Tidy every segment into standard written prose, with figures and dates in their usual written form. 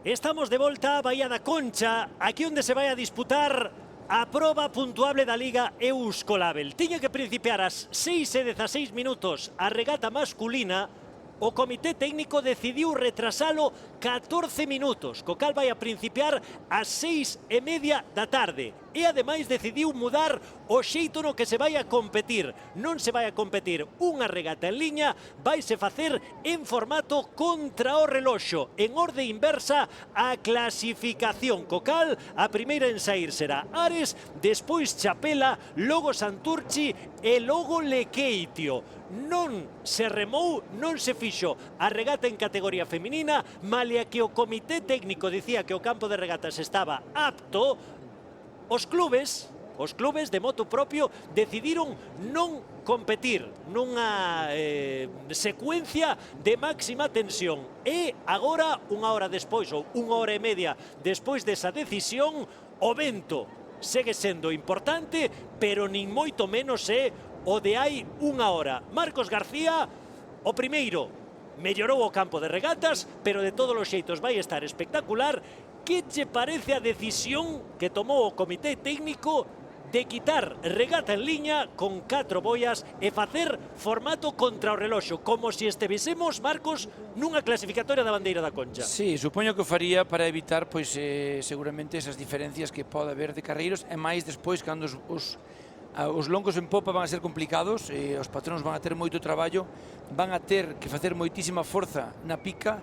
Estamos de volta a Baía da Concha, aquí onde se vai a disputar a proba puntuable da Liga Euskolabel. Tiña que principiar ás 6:16 minutos a regata masculina. O comité técnico decidiu retrasalo 14 minutos, co cal vai a principiar ás 6:30 da tarde. E ademais decidiu mudar o xeito no que se vai a competir. Non se vai a competir unha regata en liña, vaise facer en formato contra o reloxo, en orde inversa a clasificación. Co cal, a primeira en sair será Ares, despois Chapela, logo Santurchi e logo Lequeitio. Non se remou, non se fixo a regata en categoría feminina, malia que o comité técnico dicía que o campo de regatas estaba apto. Os clubes de moto propio decidiron non competir nunha secuencia de máxima tensión. E agora, unha hora despois, ou unha hora e media despois desa decisión, o vento segue sendo importante, pero nin moito menos é o de hai unha hora. Marcos García, o primeiro, mellorou o campo de regatas, pero de todos os xeitos vai estar espectacular. Que che parece a decisión que tomou o comité técnico de quitar regata en liña con 4 boias e facer formato contra o reloxo, como se estevesemos, Marcos, nunha clasificatoria da Bandeira da Concha? Sí, supoño que o faría para evitar, pois, seguramente esas diferencias que pode haber de carreiros, e máis despois, cando os longos en popa van a ser complicados, os patróns van a ter moito traballo, van a ter que facer moitísima forza na pica.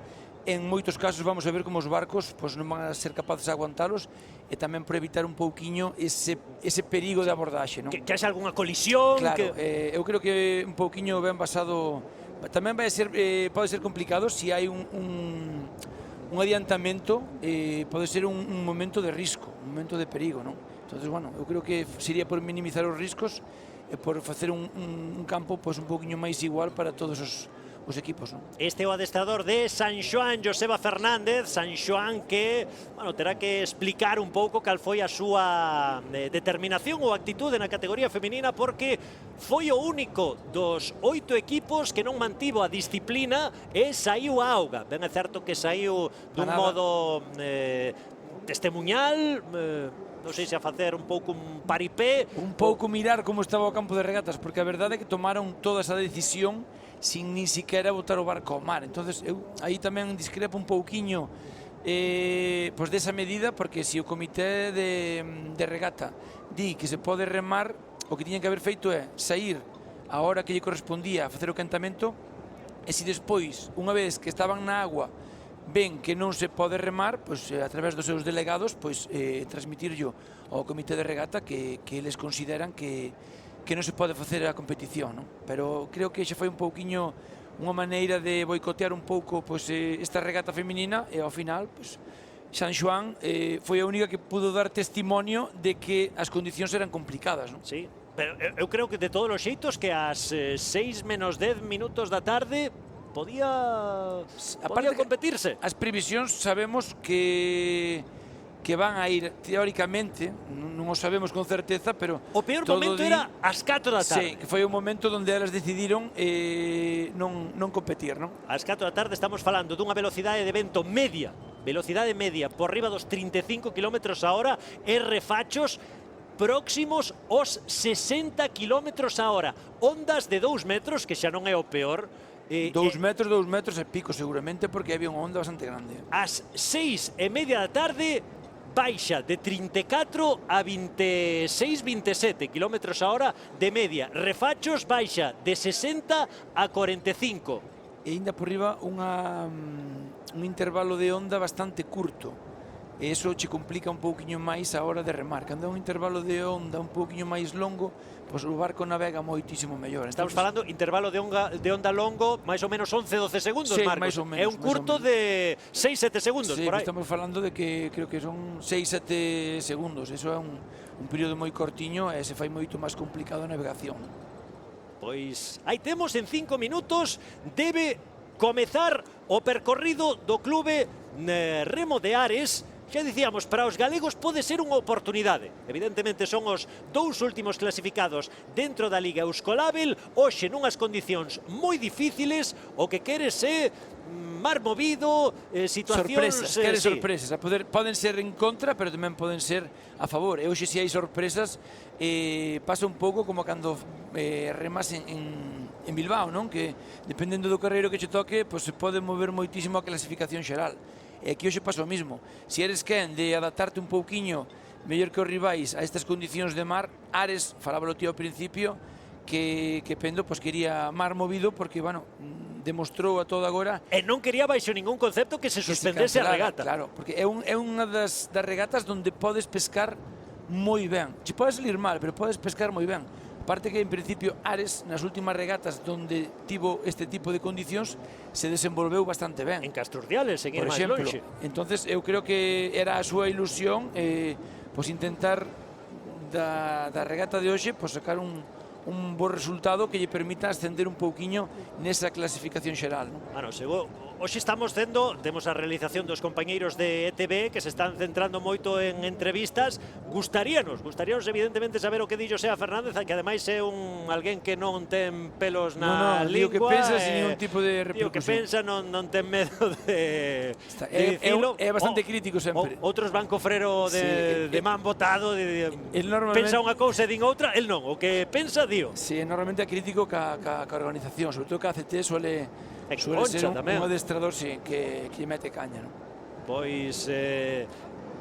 En moitos casos vamos a ver como os barcos pois non van a ser capaces de aguantalos, e tamén por evitar un pouquiño ese perigo de abordaxe, non? Que haxa algunha colisión. Claro, eu creo que un pouquiño ben basado. Tamén vai ser, pode ser complicado se hai un adiantamento, pode ser un momento de risco, un momento de perigo, non? Entonces, bueno, eu creo que sería por minimizar os riscos e por facer un campo pois un pouquiño máis igual para todos os equipos, non? Este é o adestrador de San Xoán, Joseba Fernández. San Xoán que, bueno, terá que explicar un pouco cal foi a súa determinación ou actitude na categoría feminina, porque foi o único dos 8 equipos que non mantivo a disciplina e saiu a auga. Ben é certo que saiu dun modo testemunhal, non sei se a facer un pouco un paripé. Un pouco mirar como estaba o campo de regatas, porque a verdade é que tomaron toda esa decisión sin ni siquiera botar o barco ao mar. Entonces eu aí tamén discrepo un pouquiño pois desa medida, porque se o comité de regata di que se pode remar, o que tiñan que haber feito é sair a hora que lle correspondía a facer o quentamento, e se despois, unha vez que estaban na agua, ven que non se pode remar, pois a través dos seus delegados, pois transmitirlo ao comité de regata que eles consideran que non se pode facer a competición, non? Pero creo que xa foi un pouquiño unha maneira de boicotear un pouco pois esta regata feminina, e ao final pois San Xoán foi a única que pudo dar testimonio de que as condicións eran complicadas, non? Sí, pero eu creo que de todos os xeitos que ás 6 menos 10 minutos da tarde podía competirse. As previsións sabemos que van a ir teóricamente, non o sabemos con certeza, pero o peor momento era ás 4 da tarde. Sí, que foi o momento onde elas decidiron non competir, non? Ás 4 da tarde estamos falando dunha velocidade de vento media, por riba dos 35 km a hora, e refachos próximos aos 60 km a hora. Ondas de 2 metros, que xa non é o peor. 2 metros e pico seguramente, porque había unha onda bastante grande. Ás 6:30 da tarde baixa de 34 a 26-27 km a hora de media. Refachos baixa de 60 a 45. E ainda por riba un intervalo de onda bastante curto. E iso che complica un pouquiño máis a hora de remar. Cando é un intervalo de onda un pouquiño máis longo, pois o barco navega moitísimo mellor. Estamos falando intervalo de onda longo, máis ou menos 11-12 segundos, sí, Marcos. Máis ou menos, é un curto de 6-7 segundos, sí, por aí. Estamos falando de que creo que son 6-7 segundos. Iso é un período moi cortiño e se fai moito máis complicado a navegación. Pois aí temos, en 5 minutos debe comezar o percorrido do clube Remo de Ares, xa dicíamos, para os galegos pode ser unha oportunidade. Evidentemente son os dous últimos clasificados dentro da Liga Euskolabel, hoxe nunhas condicións moi difíciles, o que queres é mar movido, situacións... Sorpresas. Poden ser en contra, pero tamén poden ser a favor. E hoxe se hai sorpresas, pasa un pouco como cando remas en Bilbao, non? Que dependendo do carreiro que che toque, se pode mover moitísimo a clasificación xeral. E aquí hoxe pasa o mismo. Se eres quen de adaptarte un pouquiño mellor que os rivais a estas condicións de mar, Ares, falábalo ti ao principio, que Pendo quería mar movido porque, bueno, demostrou a todo agora... E non quería baixo ningún concepto que se suspendese a regata. Claro, porque é unha das regatas onde podes pescar moi ben. Se podes salir mal, pero podes pescar moi ben. Aparte que, en principio, Ares, nas últimas regatas donde tivo este tipo de condicións, se desenvolveu bastante ben. En Casturdiales, seguir máis longe. Entonces, eu creo que era a súa ilusión intentar da regata de hoxe sacar un bo resultado que lle permita ascender un pouquiño nesa clasificación xeral, non? Bueno, hoxe estamos temos a realización dos compañeiros de ETV que se están centrando moito en entrevistas. Gustaríanos evidentemente saber o que di José Fernández, que ademais é alguén que non ten pelos na lingua. Digo que pensa sin ningún tipo de repercusión. Digo que pensa, non ten medo de dicilo. É bastante crítico sempre. Outros van co frero de man botado, pensa unha cousa e din outra, el non, o que pensa dío. Sí, normalmente é crítico ca organización, sobre todo que a ACT suele ser un adestrador que mete caña, non? Pois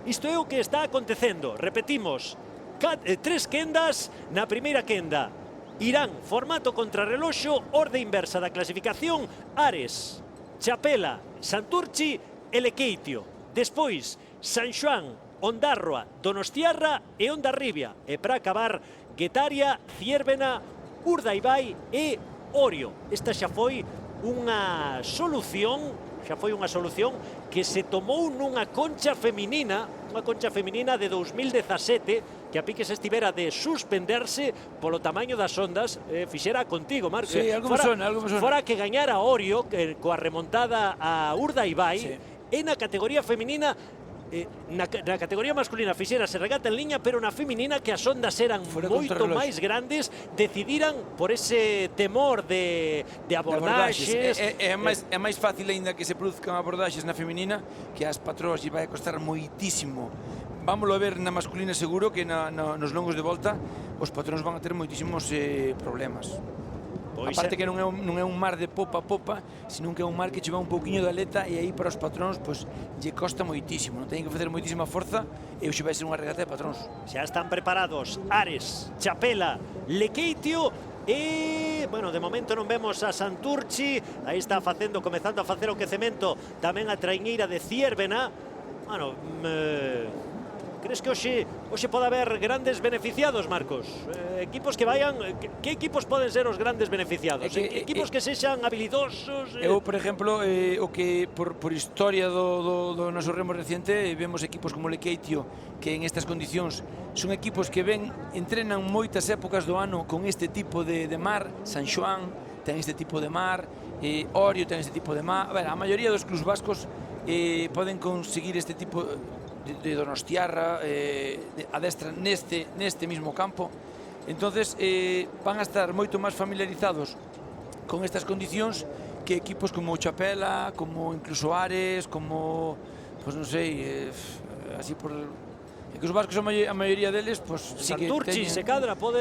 isto é o que está acontecendo. Repetimos, 3 quendas na primeira quenda. Irán, formato contrarreloxo, orde inversa da clasificación, Ares, Chapela, Santurchi e Lequeitio. Despois, San Xoán, Ondarroa, Donostiarra e Hondarribia. E para acabar, Guetaria, Ciérvena, Urdaibai e Orio. Esta xa foi unha solución que se tomou nunha concha feminina de 2017, que a piques estivera de suspenderse polo tamaño das ondas. Fixera contigo, Marcos. Sí, algo me sona. Fora que gañara Orio, coa remontada a Urdaibai, sí. E na categoría feminina, na categoría masculina fixera se regata en liña, pero na feminina, que as ondas eran moito máis grandes, decidiran por ese temor de abordaxes. É máis fácil aínda que se produzcan abordaxes na feminina, que as patroas lle vai a costar moitísimo. Vámoslo a ver na masculina seguro, que nos longos de volta os patróns van a ter moitísimos problemas. Aparte que non é un mar de popa a popa, sino que é un mar que che va un pouquiño da aleta, e aí para os patróns lle costa moitísimo, non teñen que facer moitísima forza, e hoxe vai ser unha regata de patróns. Xa están preparados Ares, Chapela, Lequeitio e, bueno, de momento non vemos a Santurchi. Aí está comezando a facer o quecemento tamén a traiñeira de Ciérvena. Bueno, crees que hoxe pode haber grandes beneficiados, Marcos? Equipos que vayan... Que equipos poden ser os grandes beneficiados? Equipos que sexan habilidosos? Eu, por exemplo, o que por historia do noso remo reciente, vemos equipos como Lequeitio, que en estas condicións son equipos que entrenan moitas épocas do ano con este tipo de mar. San Xoán ten este tipo de mar, Orio ten este tipo de mar. A maioría dos clubs vascos poden conseguir este tipo de Donostiarra, adestra neste mismo campo. Entonces van a estar moito máis familiarizados con estas condicións que equipos como Chapela, como incluso Ares, como, non sei, así por... que os vascos, a maioría deles, sí que Santurchi se cadra, pode...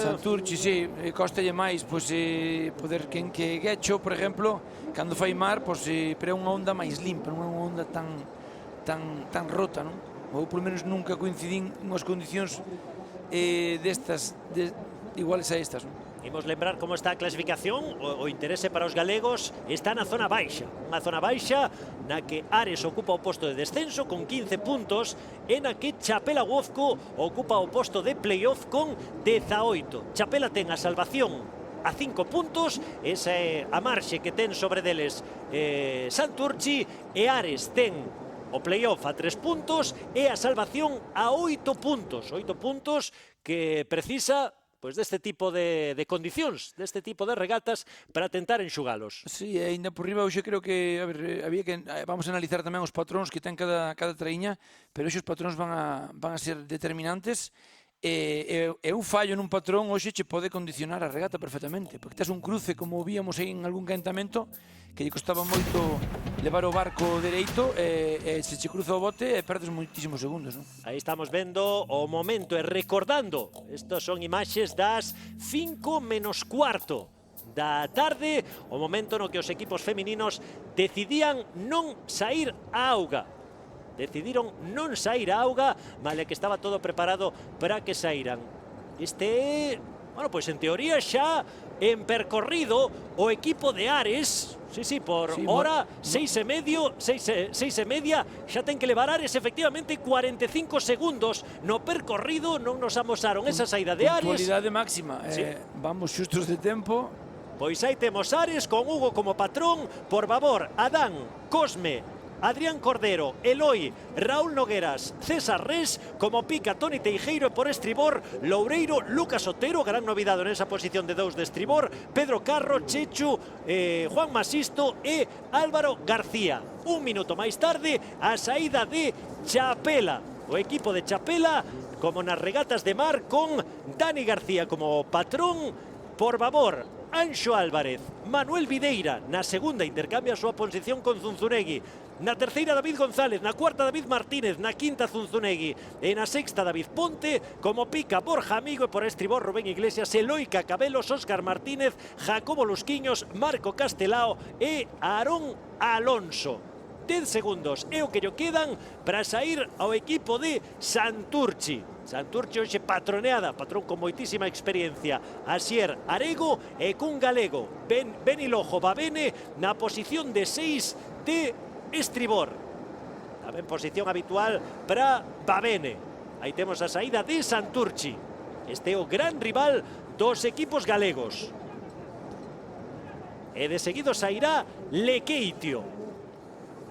Santurchi, sí, costalle máis, poder que Guecho, por exemplo, cando fai mar, pero é unha onda máis limpa, non é unha onda tan rota, non? Ou polo menos nunca coincidín unhas condicións destas, iguales a estas, non? Imos lembrar como está a clasificación. O interese para os galegos está na zona baixa, unha zona baixa na que Ares ocupa o posto de descenso con 15 puntos e na que Chapela Guozco ocupa o posto de playoff con 18. Chapela ten a salvación a 5 puntos, esa é a marxe que ten sobre deles Santurchi, e Ares ten o playoff a 3 puntos e a salvación a 8 puntos. 8 puntos que precisa pois deste tipo de condicións, deste tipo de regatas para tentar enxugalos. Sí, e ainda por riba, hoxe creo que, a ver, había que, vamos a analizar tamén os patróns que ten cada traíña, pero hoxe os patróns van a ser determinantes. E un fallo nun patrón hoxe che pode condicionar a regata perfectamente, porque tes un cruce, como víamos en algún caentamento, que lle costaba moito levar o barco dereito, e se che cruza o bote perdes moitísimos segundos, non? Aí estamos vendo o momento e recordando, estas son imaxes das 5 menos cuarto da tarde, o momento no que os equipos femininos decidían non sair á auga. Decidiron non sair á auga, male que estaba todo preparado para que saíran. Este, bueno, pois en teoría xa en percorrido o equipo de Ares, sí, por hora, 6,5, 6,5, xa ten que levar Ares efectivamente 45 segundos no percorrido, non nos amosaron esa saída de Ares. Puntualidade máxima, vamos xustos de tempo. Pois aí temos Ares con Hugo como patrón, por favor, Adán, Cosme, Adrián Cordero, Eloi, Raúl Nogueras, César Res, como pica Toni Teijeiro e por estribor, Loureiro, Lucas Otero, gran novidade nesa posición de 2 de estribor, Pedro Carro, Chechu, Juan Masisto e Álvaro García. Un minuto máis tarde, a saída de Chapela. O equipo de Chapela, como nas regatas de mar, con Dani García como patrón, por favor, Anxo Álvarez, Manuel Videira, na segunda intercambia a súa posición con Zunzunegui, na terceira David González, na cuarta David Martínez, na quinta Zunzunegui e na sexta David Ponte, como pica Borja Amigo e por estribor Rubén Iglesias, Eloi Cacabelos, Óscar Martínez, Jacobo Lusquiños, Marco Castelao e Aarón Alonso. 10 segundos é o que lle quedan para sair ao equipo de Santurchi. Santurchi hoxe patroneada, patrón con moitísima experiencia, Asier Arego e cun galego, Benilojo Babene, na posición de 6 de estribor. Tamén posición habitual para Babene. Aí temos a saída de Santurchi. Este é o gran rival dos equipos galegos. E de seguido sairá Lequeitio.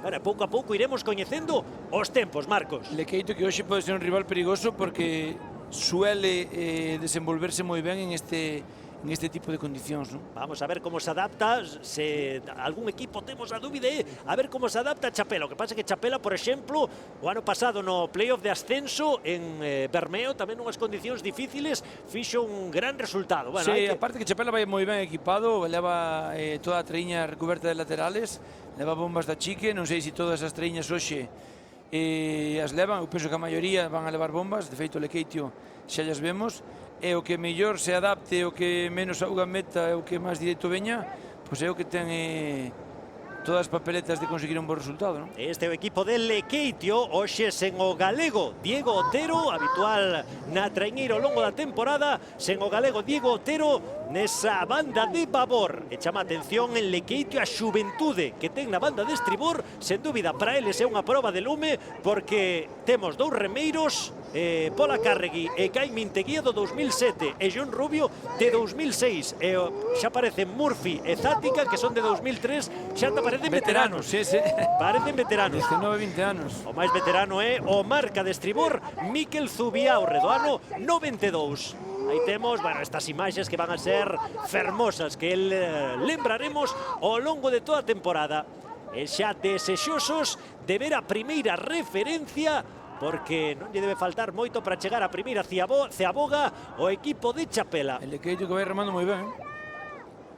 Bueno, pouco a pouco iremos coñecendo os tempos, Marcos. Lequeito que hoxe pode ser un rival perigoso porque suele desenvolverse moi ben en este tipo de condicións, non? Vamos a ver como se adapta, se algún equipo temos a dúbida, a ver como se adapta a Chapela. O que pasa é que Chapela, por exemplo, o ano pasado no playoff de ascenso en Bermeo, tamén nunhas condicións difíciles, fixo un gran resultado. Bueno, sí, aparte que Chapela vai moi ben equipado, leva toda a traíña recoberta de laterales, leva bombas da Chique, non sei se todas as traíñas hoxe as levan, eu penso que a maioría van a levar bombas, de feito o Lequeitio xa llas vemos, e o que mellor se adapte, o que menos auga meta, e o que máis directo veña, pois é o que ten todas as papeletas de conseguir un bo resultado, non? Este é o equipo de Lequeitio, hoxe sen o galego Diego Otero, habitual na traiñeira ao longo da temporada, sen o galego Diego Otero nesa banda de babor. E chama a atención en Lequeitio a xuventude que ten na banda de estribor, sen dúbida para eles é unha proba de lume, porque temos dous remeiros, Pola Cárregui e Kai Minteguía do 2007 e John Rubio de 2006, e xa aparecen Murphy e Zática que son de 2003, xa te parecen veteranos. Sí. Parecen veteranos. 19, 20 anos. O máis veterano é o marca de estribor Miquel Zubiaurre do ano 92. Aí temos, bueno, estas imaxes que van a ser fermosas, que lembraremos ao longo de toda a temporada. E xa desexosos de ver a primeira referencia, porque non lle debe faltar moito para chegar a primeira ceaboga o equipo de Chapela. El Lequeitio que vai remando moi ben.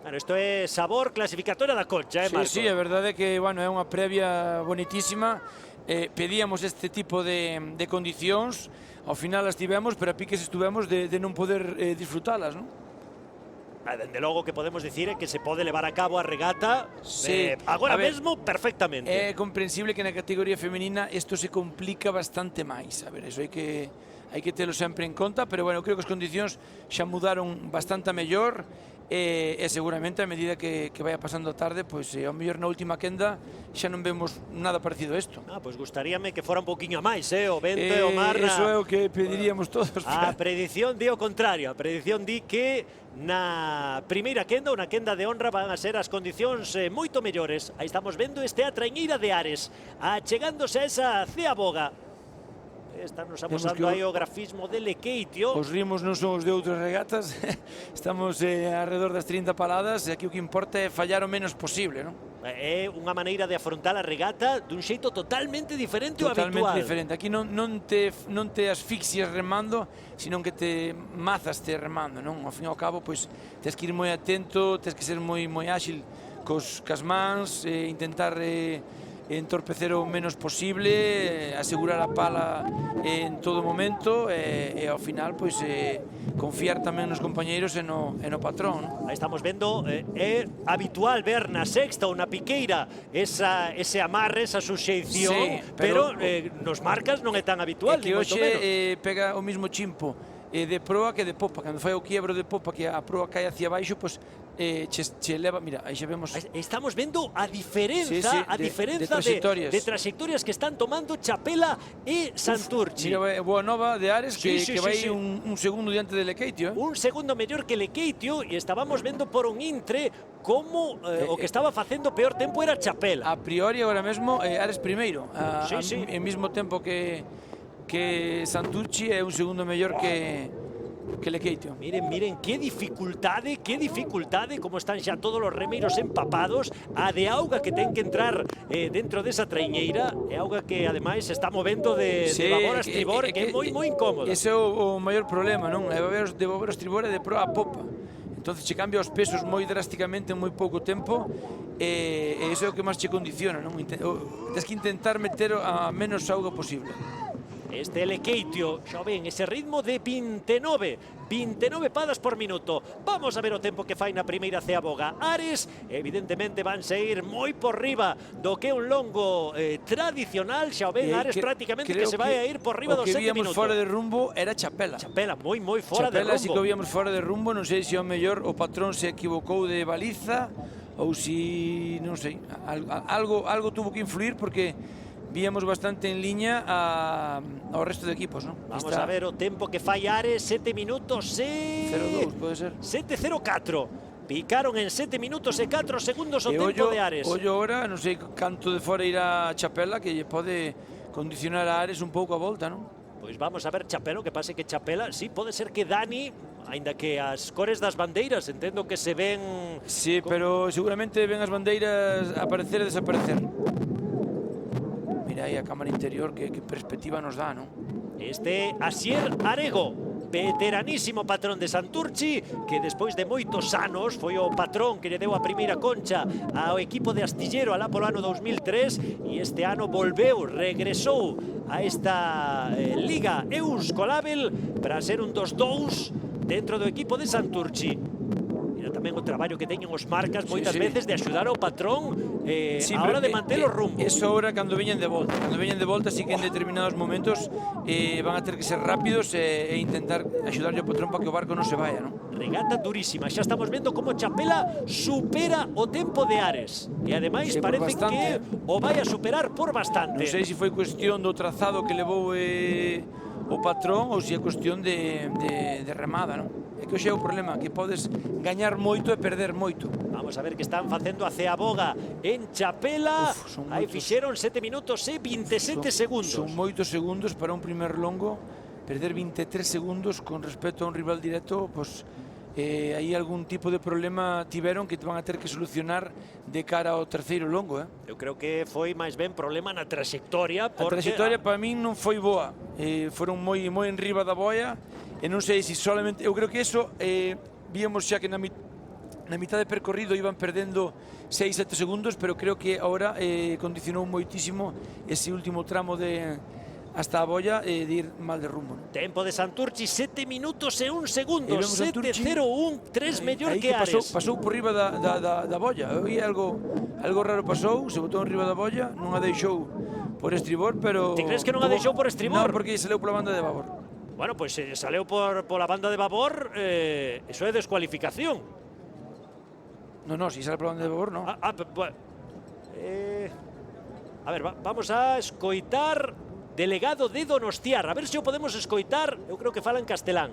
Bueno, isto é sabor clasificatoria da Concha, Marco? Sí, a verdade é que, bueno, é unha previa bonitísima. Pedíamos este tipo de condicións, ao final as tivemos, pero a piques estuvemos de non poder disfrutalas, non? Dende logo que podemos dicir é que se pode levar a cabo a regata agora mesmo perfectamente. É comprensible que na categoría femenina isto se complica bastante máis. A ver, eso hai que telo sempre en conta, pero bueno, creo que as condicións xa mudaron bastante a mellor e seguramente a medida que vaya pasando a tarde, pois ao mellor na última quenda xa non vemos nada parecido a isto. Pois gustaríame que fora un poquinho máis, o vento e o mar. Eso é o que pediríamos todos. A predición di o contrario, a predición di que na primeira quenda, unha quenda de honra, van a ser as condicións moito mellores. Aí estamos vendo este a traiñeira de Ares, achegándose a esa ceaboga. Estamos Temos amosando que aí o grafismo de Lekeitio. Os ritmos non son os de outras regatas. Estamos alrededor das 30 paladas e aquí o que importa é fallar o menos posible, non? É unha maneira de afrontar a regata dun xeito totalmente diferente ao Totalmente habitual. diferente. Aquí non te asfixias remando, sino que te mazas remando, non? Ao fin e ao cabo, pois, tens que ir moi atento, tens que ser moi áxil cas mans, intentar entorpecer o menos posible, asegurar a pala en todo momento e ao final pois confiar tamén nos compañeiros e no patrón, non? Aí estamos vendo, é habitual ver na sexta ou na piqueira ese amarre, esa suxeición, Sí, pero pero nos marcas non é tan habitual, que ni moito hoxe menos. pega o mismo chimpo de proa que de popa. Cando fai o quiebro de popa que a proa cae hacia baixo, pois che leva, mira, aí xa vemos. Estamos vendo a diferenza, de trayectorias que están tomando Chapela e Santurchi. Mira, boa nova de Ares que vai sí. un segundo diante de Lekeitio. Un segundo mellor que Lekeitio e estábamos vendo por un intre como o que estaba facendo peor tempo era Chapela. A priori, agora mesmo, Ares primeiro. Sí. En mismo tempo que Santurchi é un segundo mellor que Lekeitio. Miren, qué dificultade, como están xa todos os remeiros empapados, a de auga que ten que entrar dentro desa traiñeira, é auga que ademais se está movendo de babor a estribor, que é moi incómoda. Ese é o maior problema, non? É de babor a estribor e de proa a popa. Entonces che cambia os pesos moi drásticamente en moi pouco tempo e iso é o que máis che condiciona, non? Tens que intentar meter a menos auga posible. Este Lekeitio, xa ven, ese ritmo de 29 padas por minuto. Vamos a ver o tempo que fai na primeira ceaboga. Ares, evidentemente, van seguir moi por riba do que é un longo tradicional. Xa ven, Ares prácticamente que se vai a ir por riba dos 7 minutos. O que víamos fora de rumbo era Chapela. Chapela, moi fora de rumbo. Chapela sí que o víamos fora de rumbo. Non sei se ao mellor o patrón se equivocou de baliza ou si, non sei, algo tuvo que influir porque víamos bastante en liña ao resto de equipos, non? Vamos a ver o tempo que fai Ares, 7 minutos e... 0-2, pode ser. 7-0-4. Picaron en 7 minutos e 4 segundos o tempo de Ares. Ollo ahora, non sei canto de fora irá Chapela, que lle pode condicionar a Ares un pouco a volta, non? Pois vamos a ver Chapela, que pase que Chapela, sí, pode ser que Dani, aínda que as cores das bandeiras, entendo que se ven... Sí, pero seguramente ven as bandeiras aparecer e desaparecer. Mira aí a cámara interior, que perspectiva nos dá, non? Este Asier Arego, veteranísimo patrón de Santurchi, que despois de moitos anos foi o patrón que lle deu a primeira concha ao equipo de Astillero alá polo ano 2003 e este ano regresou a esta Liga Euskolabel para ser un dos dous dentro do equipo de Santurchi. Tamén o traballo que teñen os marcas moitas veces de axudar ao patrón a hora de manter o rumbo. Eso ahora cando veñen de volta. Cando veñen de volta sí que en determinados momentos van a ter que ser rápidos e intentar axudarlle ao patrón para que o barco non se vaya, non? Regata durísima. Xa estamos vendo como Chapela supera o tempo de Ares. E ademais parece que o vai a superar por bastante. Non sei se foi cuestión do trazado que levou o patrón ou se é cuestión de remada, non? É que hoxe é o problema, que podes gañar moito e perder moito. Vamos a ver que están facendo a ceaboga en Chapela. Aí fixeron 7 minutos e 27 segundos. Son moitos segundos para un primer longo. Perder 23 segundos con respecto a un rival directo, pois aí algún tipo de problema tiveron que van a ter que solucionar de cara ao terceiro longo. Eu creo que foi máis ben problema na trayectoria. A trayectoria para min non foi boa. Foron moi en riba da boia. E non sei se solamente... Eu creo que eso víamos xa que na mitad de percorrido iban perdendo 6-7 segundos, pero creo que agora condicionou moitísimo ese último tramo hasta a boia de ir mal de rumbo. Tempo de Santurchi, 7 minutos e 1 segundo. 7-0-1, 3 mellor que Ares. Pasou por riba da boia. Algo raro pasou, se botou en riba da boia, non a deixou por estribor, pero... Ti crees que non a deixou por estribor? Non, porque saleu pola banda de babor. Bueno, pues saleu pola banda de babor, eso é descualificación. Non, si sale pola banda de babor, non. A ver, vamos a escoitar delegado de Donostiar. A ver se o podemos escoitar. Eu creo que fala en castelán.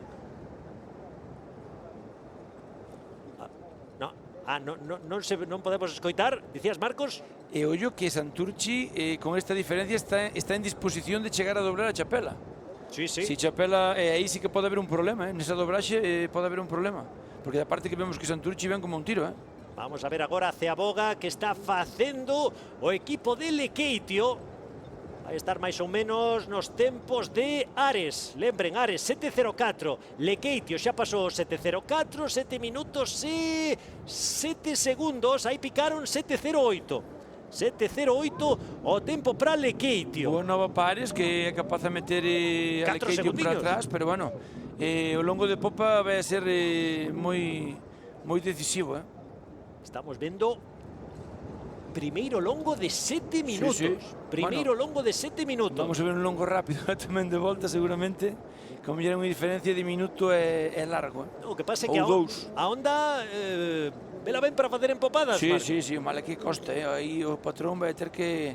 Non podemos escoitar. Dicías, Marcos? E ollo que Santurchi, con esta diferencia, está en disposición de chegar a doblar a Chapela. Sí, sí. Si Chapela, aí sí que pode haber un problema, nesa dobraxe pode haber un problema. Porque aparte que vemos que Santurchi ven como un tiro, Vamos a ver agora a Ceaboga que está facendo o equipo de Lequeitio. Vai estar máis ou menos nos tempos de Ares. Lembren, Ares 7.04. Lequeitio xa pasou 7.04, 7 minutos e 7 segundos. Aí picaron 7.08. 7.08 o tempo para Lequeitio. Boa nova para Ares, que é capaz de meter a Lequeitio para atrás, pero bueno, o longo de popa vai ser moi decisivo, Estamos vendo primeiro longo de 7 minutos. Sí. Primeiro longo de 7 minutos. Vamos a ver un longo rápido tamén de volta, seguramente. Como ya unha diferencia de minuto é largo. O que pasa é que Ou a Honda vela ben para facer empopadas. Sí, Marc. sí, o mal é que costa, aí o patrón vai ter que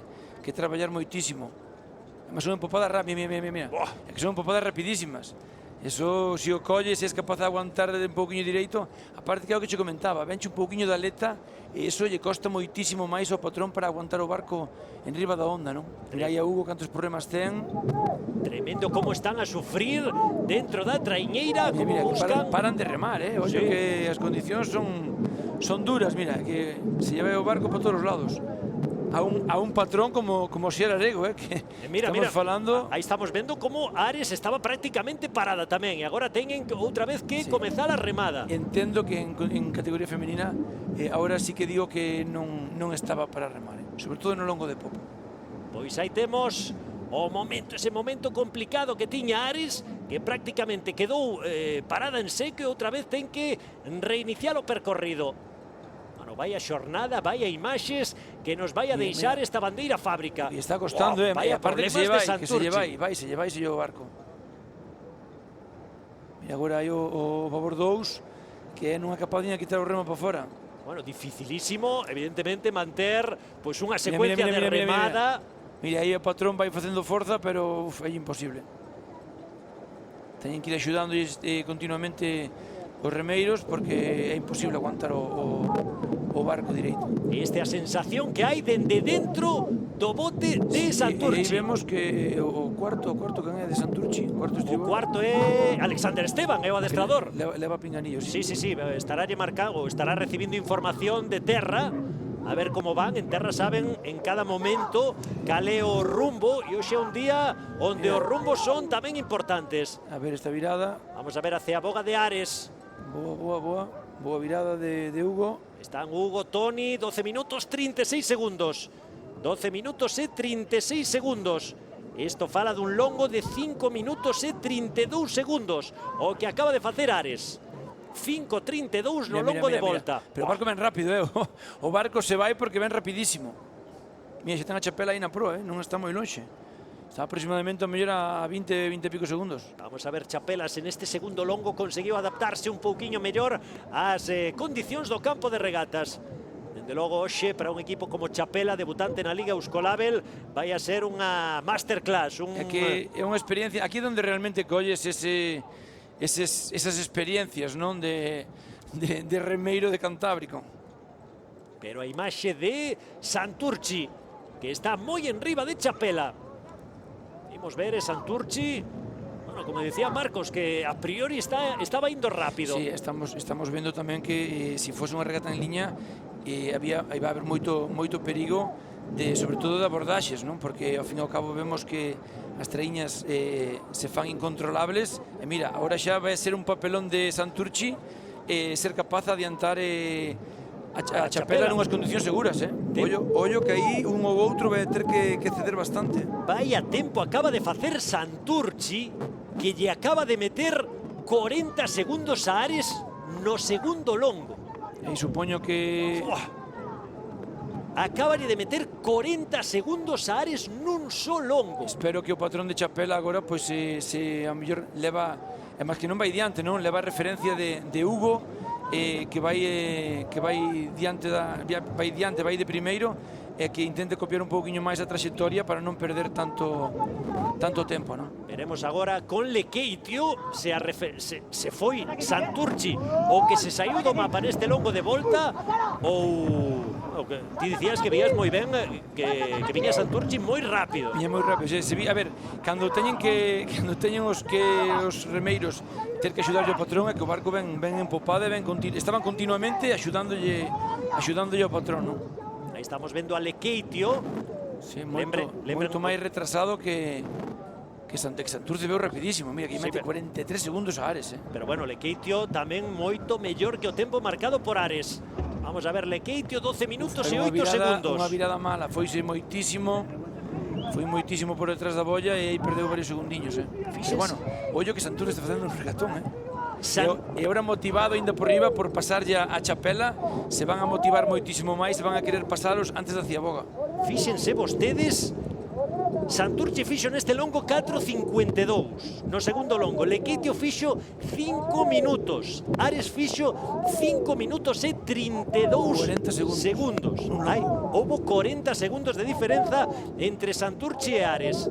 traballar moitísimo. Mas son empopadas rápidas, mira. É que son empopadas rapidísimas. Eso, se o colles, es capaz de aguantar un pouquinho direito, aparte que é o que che comentaba, venche un pouquinho da aleta e iso lle costa moitísimo máis ao patrón para aguantar o barco en riba da onda, non? Mira aí a Hugo cantos problemas ten. Tremendo como están a sufrir dentro da traiñeira, como Mira, buscan. paran de remar, Oye, Sí. que as condicións son duras, mira, que se lleva o barco por todos os lados. A un patrón como Xiara Arego, que estamos falando. Aí estamos vendo como Ares estaba prácticamente parada tamén e agora teñen outra vez que comezar a remada. Entendo que en categoría femenina agora sí que digo que non estaba para remar, sobre todo no longo de popa. Pois aí temos ese momento complicado que tiña Ares, que prácticamente quedou parada en seco e outra vez ten que reiniciar o percorrido. Vaya xornada, vaya imaxes que nos vai a deixar esta bandeira fábrica. E está costando, vaya aparte que se lleva o barco. E agora hai o Babor 2, que non é capaz de quitar o remo para fora. Bueno, dificilísimo, evidentemente, manter pois unha secuencia de remada. Mira, aí o patrón vai facendo forza, pero é imposible. Teñen que ir axudando continuamente os remeiros, porque é imposible aguantar o barco direito. Esta é a sensación que hai dende dentro do bote de Santurchi. E aí vemos que o cuarto que é de Santurchi, o cuarto é Alexander Esteban, é o adestrador. Leva pinganillo, sí. Estará marcado, estará recibindo información de terra, a ver como van. En terra saben en cada momento cal é o rumbo, e hoxe é un día onde os rumbos son tamén importantes. A ver esta virada. Vamos a ver a Ceaboga de Ares. Boa virada de Hugo. Están Hugo, Toni, 12 minutos 36 segundos. 12 minutos e 36 segundos. Isto fala dun longo de 5 minutos e 32 segundos, o que acaba de facer Ares. 5.32 no longo de volta. Pero o barco ven rápido, o barco se vai porque ven rapidísimo. Mira, xa ten a Chapela aí na proa, non está moi lonxe. Está aproximadamente a mellor a 20 e pico segundos. Vamos a ver Chapelas en este segundo longo conseguiu adaptarse un pouquiño mellor ás condicións do campo de regatas. Dende logo, hoxe, para un equipo como Chapela, debutante na Liga Euskolabel, vai a ser unha masterclass. É que é unha experiencia, aquí onde realmente colles esas experiencias, non, de remeiro de Cantábrico. Pero a imaxe de Santurchi, que está moi enriba de Chapela. Vimos ver Santurchi, bueno, como decía Marcos, que a priori estaba indo rápido. Sí, estamos vendo tamén que se fose unha regata en liña iba a haber moito perigo, sobre todo de abordaxes, non? Porque ao fin e ao cabo vemos que as traíñas se fan incontrolables e mira, agora xa vai ser un papelón de Santurchi ser capaz de adiantar a Chapela nunhas condicións seguras, Ollo que aí un ou outro vai ter que ceder bastante. Vaya tempo acaba de facer Santurchi, que lle acaba de meter 40 segundos a Ares no segundo longo. E supoño que... Acaba de meter 40 segundos a Ares nun só longo. Espero que o patrón de Chapela agora, pois, se a mellor leva... É máis que non vai diante, non? Leva a referencia de Hugo, que vai diante, vai de primeiro, e que intente copiar un pouquiño máis a traxectoria para non perder tanto tempo, non? Veremos agora con Lequeitio se foi Santurchi o que se saiu do mapa neste longo de volta ou O que ti dicías que vías moi ben que viña Santurchi moi rápido. Viña moi rápido, se vi, a ver, cando teñen os remeiros ter que axudarlle ao patrón, é que o barco ven empopado e estaban continuamente axudándolle ao patrón, non? Aí estamos vendo a Lekeitio. Sí, moito máis retrasado que Santurce veo rapidísimo. Mira, que mete 43 segundos a Ares, Pero bueno, Lekeitio tamén moito mellor que o tempo marcado por Ares. Vamos a ver, Lekeitio 12 minutos e 8 segundos. Unha virada mala, foise moitísimo. Foi moitísimo por detrás da bolla e aí perdeu varios segundiños, Pero bueno, ollo que Santurce está facendo un regatón, E ahora motivado ainda por riba por pasarlle a Chapela, se van a motivar moitísimo máis, se van a querer pasalos antes da Ciaboga. Fíxense vostedes, Santurce fixo neste longo 4.52. No segundo longo, Lekeitio fixo 5 minutos. Ares fixo 5 minutos e 32 segundos. Houbo 40 segundos de diferenza entre Santurce e Ares.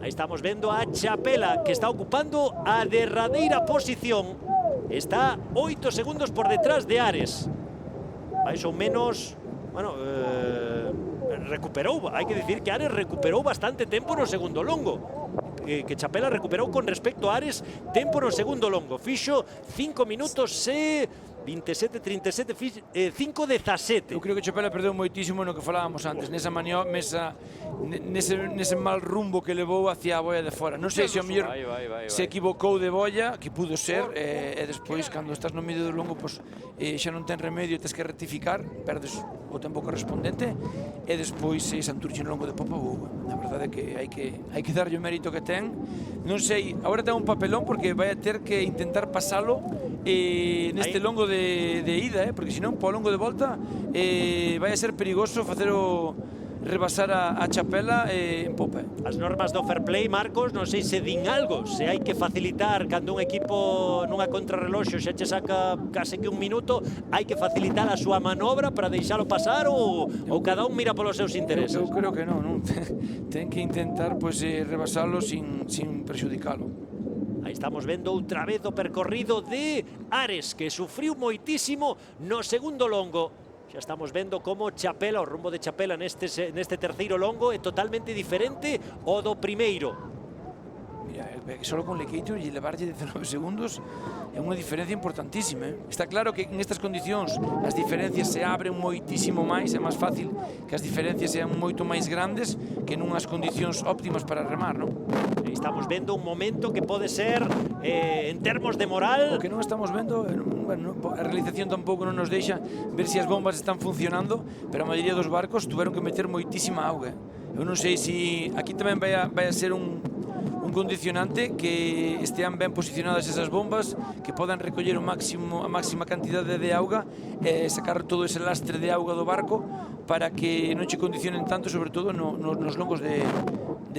Aí estamos vendo a Chapela, que está ocupando a derradeira posición. Está 8 segundos por detrás de Ares. Mais ou menos, bueno, recuperou, hai que dicir que Ares recuperou bastante tempo no segundo longo, que Chapela recuperou con respecto a Ares tempo no segundo longo, fixo 5 minutos e 27, 37, 5:17. Eu creo que Chapela perdeu moitísimo no que falábamos antes, nese mal rumbo que levou hacia a boia de fora. Non sei se o mellor se equivocou de boia, que pudo ser, e despois, cando estás no medio do longo, xa non ten remedio, tens que rectificar, perdes o tempo correspondente, e despois Santurce no longo de popa, a verdade é que hai que darlle o mérito que ten. Non sei, agora ten un papelón porque vai a ter que intentar pasalo neste longo de ida, porque senón, po longo de volta, vai a ser perigoso rebasar a Chapela en popa. As normas do fair play, Marcos, non sei se din algo, se hai que facilitar cando un equipo nunha contrarreloxo xa che saca case que un minuto, hai que facilitar a súa manobra para deixalo pasar ou cada un mira polos seus intereses? Eu creo que non. Ten que intentar rebasalo sin prexudicalo. Aí estamos vendo outra vez o percorrido de Ares, que sufriu moitísimo no segundo longo. Xa estamos vendo como Chapela, o rumbo de Chapela neste terceiro longo é totalmente diferente ao do primeiro. Mira, solo con Lekeitio e levarlle 19 segundos é unha diferencia importantísima. Está claro que en estas condicións as diferencias se abren moitísimo máis, é máis fácil que as diferencias sean moito máis grandes que nunhas condicións óptimas para remar, non? Estamos vendo un momento que pode ser, en termos de moral... O que non estamos vendo, a realización tampouco non nos deixa ver se as bombas están funcionando, pero a maioría dos barcos tuveron que meter moitísima auga. Eu non sei se aquí tamén vai a ser un condicionante que estean ben posicionadas esas bombas, que podan recoller a máxima cantidade de auga e sacar todo ese lastre de auga do barco para que non che condicionen tanto, sobre todo nos longos de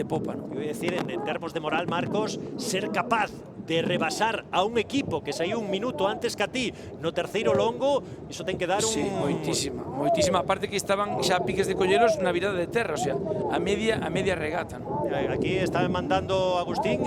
popa. Eu ia dicir, en termos de moral, Marcos, ser capaz de rebasar a un equipo que saiu un minuto antes que a ti no terceiro longo, iso ten que dar un... Sí, moitísima. Aparte que estaban xa a piques de collelos na virada de terra, o sea, a media regata. Aquí está mandando Agustín,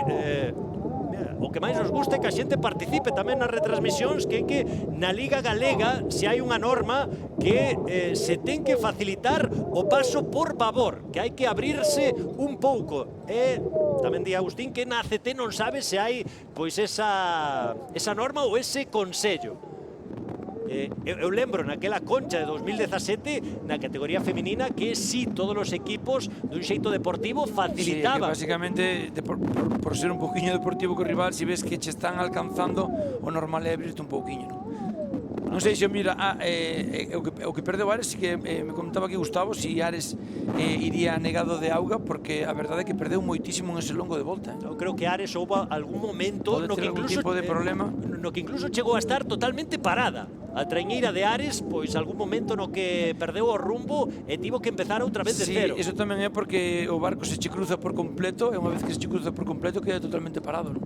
o que máis nos gusta é que a xente participe tamén nas retransmisións, que na Liga Galega se hai unha norma que se ten que facilitar o paso por babor, que hai que abrirse un pouco. E tamén di Agustín que na ACT non sabe se hai pois esa norma ou ese consello. Eu lembro naquela concha de 2017 na categoría feminina que sí, todos os equipos dun xeito deportivo facilitaban. Sí, que basicamente por ser un poquinho deportivo co rival, si ves que che están alcanzando, o normal é abrirte un pouquinho, non sei se mira, o que perdeu Ares, sí que me comentaba aquí Gustavo, si Ares iría negado de auga, porque a verdade é que perdeu moitísimo en ese longo de volta. Eu creo que Ares houve algún momento no que incluso tipo de problema, no que incluso chegou a estar totalmente parada. A traiñeira de Ares, pois algún momento no que perdeu o rumbo e tivo que empezar outra vez de cero. Sí, eso tamén é porque o barco se che cruza por completo, e unha vez que se che cruza por completo queda totalmente parado, non?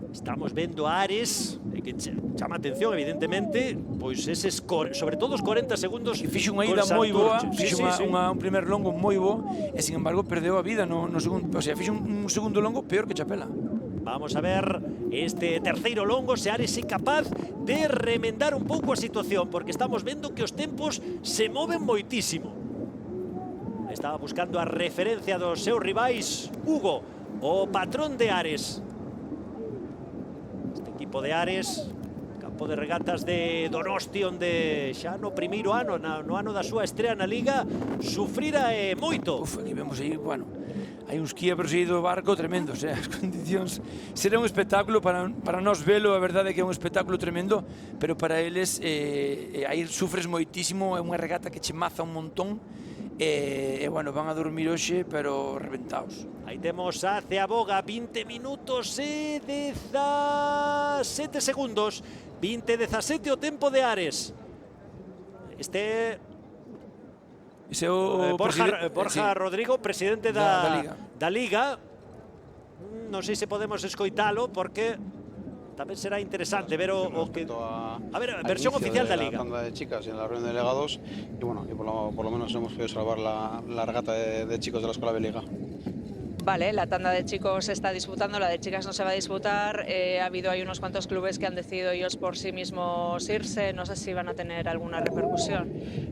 Estamos vendo a Ares, que chama atención, evidentemente, pois eses, sobre todo os 40 segundos. Que fixo unha ida moi boa, fixo un primer longo moi bo, e sin embargo perdeu a vida no segundo, o sea, fixo un segundo longo peor que Chapela. Vamos a ver este terceiro longo se Ares é capaz de remendar un pouco a situación, porque estamos vendo que os tempos se moven moitísimo. Estaba buscando a referencia dos seus rivais. Hugo, o patrón de Ares. Este equipo de Ares, campo de regatas de Donosti, onde xa no primeiro ano, no ano da súa estrea na Liga, sufrira moito. Uf, aquí vemos aí, bueno, hai uns quiebros aí do barco tremendos, as condicións. Será un espectáculo para nós velo, a verdade é que é un espectáculo tremendo, pero para eles aí sufres moitísimo, é unha regata que che maza un montón. Bueno, van a dormir hoxe, pero reventados. Aí temos a Ceaboga, 20 minutos e 17 segundos. 20-17 o tempo de Ares. Ese é o Borja Rodrigo, presidente da Liga. Non sei se podemos escoitalo, porque tamén será interesante ver o que... A ver, versión oficial da Liga. La tanda de chicas en la reunión de delegados y bueno, por lo menos hemos podido salvar la regata de chicos de la Escuela de Liga. Vale, la tanda de chicos se está disputando, la de chicas no se va a disputar. Ha habido ahí unos cuantos clubes que han decidido ellos por sí mismos irse. No sé si van a tener alguna repercusión.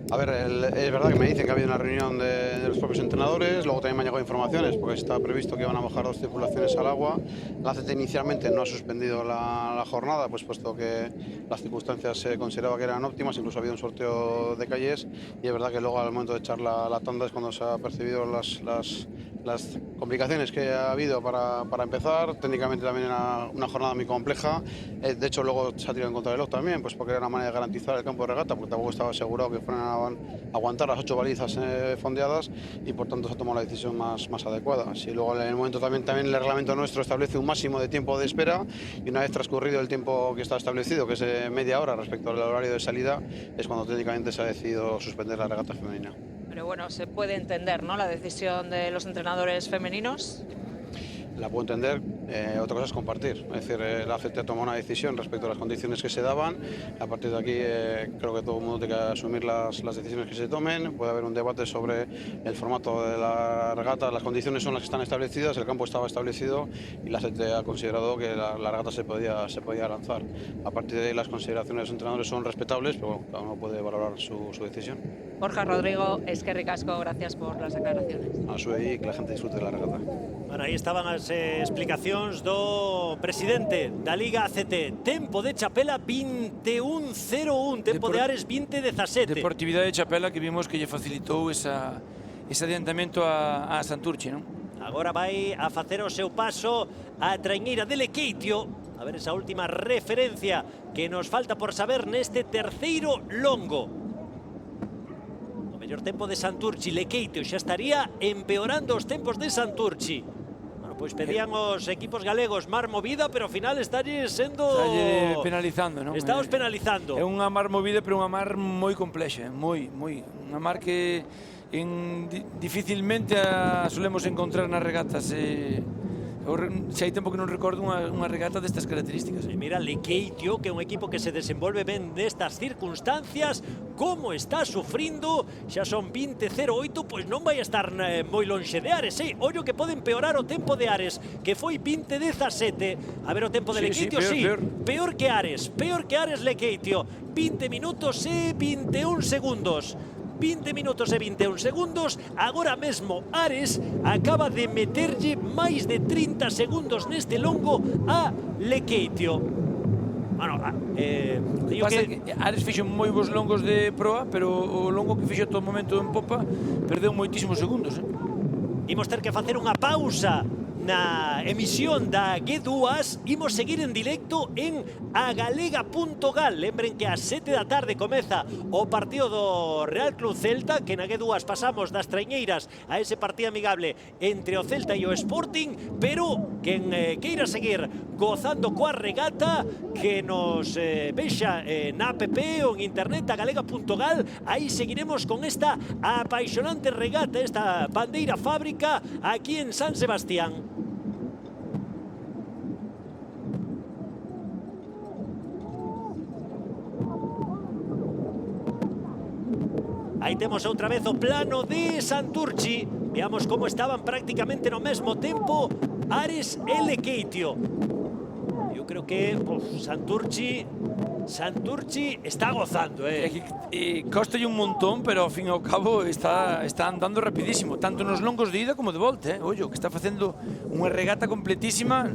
A ver, es verdad que me dicen que ha habido una reunión de los propios entrenadores, luego también me han llegado informaciones porque está previsto que iban a bajar 2 tripulaciones al agua. La ACT inicialmente no ha suspendido la jornada, pues puesto que las circunstancias se consideraba que eran óptimas, incluso ha habido un sorteo de calles y es verdad que luego al momento de echar la tanda es cuando se ha percibido las complicaciones que ha habido para empezar. Técnicamente también era una jornada muy compleja. De hecho, luego se ha tirado en contra del reloj también, pues porque era una manera de garantizar el campo de regata, porque tampoco estaba asegurado que fueran a aguantar las 8 balizas fondeadas y por tanto se ha tomado la decisión más adecuada. Si luego en el momento también el reglamento nuestro establece un máximo de tiempo de espera y una vez transcurrido el tiempo que está establecido, que es media hora respecto al horario de salida, es cuando técnicamente se ha decidido suspender la regata femenina. Pero bueno, se puede entender, ¿no?, la decisión de los entrenadores femeninos. La puedo entender, otra cosa es compartir. Es decir, la ACT ha tomado una decisión respecto a las condiciones que se daban. A partir de aquí creo que todo el mundo tiene que asumir las decisiones que se tomen. Puede haber un debate sobre el formato de la regata. Las condiciones son las que están establecidas, el campo estaba establecido y la ACT ha considerado que la regata se podía lanzar. A partir de ahí las consideraciones de los entrenadores son respetables, pero cada uno puede valorar su decisión. Borja Rodrigo, eskerrik asko, gracias por las aclaraciones. A su y que la gente disfrute de la regata. Bueno, aí estaban as explicacións do presidente da Liga ACT. Tempo de Chapela 21-01, tempo de Ares 20-17. Deportividade de Chapela que vimos que lle facilitou ese adiantamento a Santurce, non? Agora vai a facer o seu paso a traiñeira de Lequeitio. A ver esa última referencia que nos falta por saber neste terceiro longo. O mellor tempo de Santurce, Lequeitio xa estaría empeorando os tempos de Santurce. Bueno, pois pedían os equipos galegos mar movida, pero ao final estalle sendo... Estalle penalizando, non? Estamos penalizando. É unha mar movida, pero unha mar moi complexa, unha mar que dificilmente a solemos encontrar nas regatas. Se hai tempo que non recordo unha regata destas características. Mira, Lequeitio, que é un equipo que se desenvolve ben nestas circunstancias, como está sufrindo, xa son 20-08, pois non vai estar moi lonxe de Ares, Ollo que pode empeorar o tempo de Ares, que foi 20-17. A ver o tempo de Lequeitio, peor que Ares Lequeitio, 20 minutos e 21 segundos. 20 minutos e 21 segundos. Agora mesmo Ares acaba de meterlle máis de 30 segundos neste longo a Lequeitio. Bueno, Ares fixo moi bons longos de proa, pero o longo que fixo todo o momento en popa perdeu moitísimos segundos. Imos ter que facer unha pausa na emisión da G2. Imos seguir en directo en agalega.gal. Lembren que ás 7 da tarde comeza o partido do Real Club Celta, que na G2 pasamos das traiñeiras a ese partido amigable entre o Celta e o Sporting, pero quen queira seguir gozando coa regata, que nos vexa na app ou en internet agalega.gal. Aí seguiremos con esta apaixonante regata, esta bandeira fábrica aquí en San Sebastián. Aí temos outra vez o plano de Santurce. Veamos como estaban prácticamente no mesmo tempo Ares e Lequeitio. Creo que Santurchi está gozando, Costalle un montón, pero ao fin e ao cabo está andando rapidísimo, tanto nos longos de ida como de volta, Ollo, que está facendo unha regata completísima.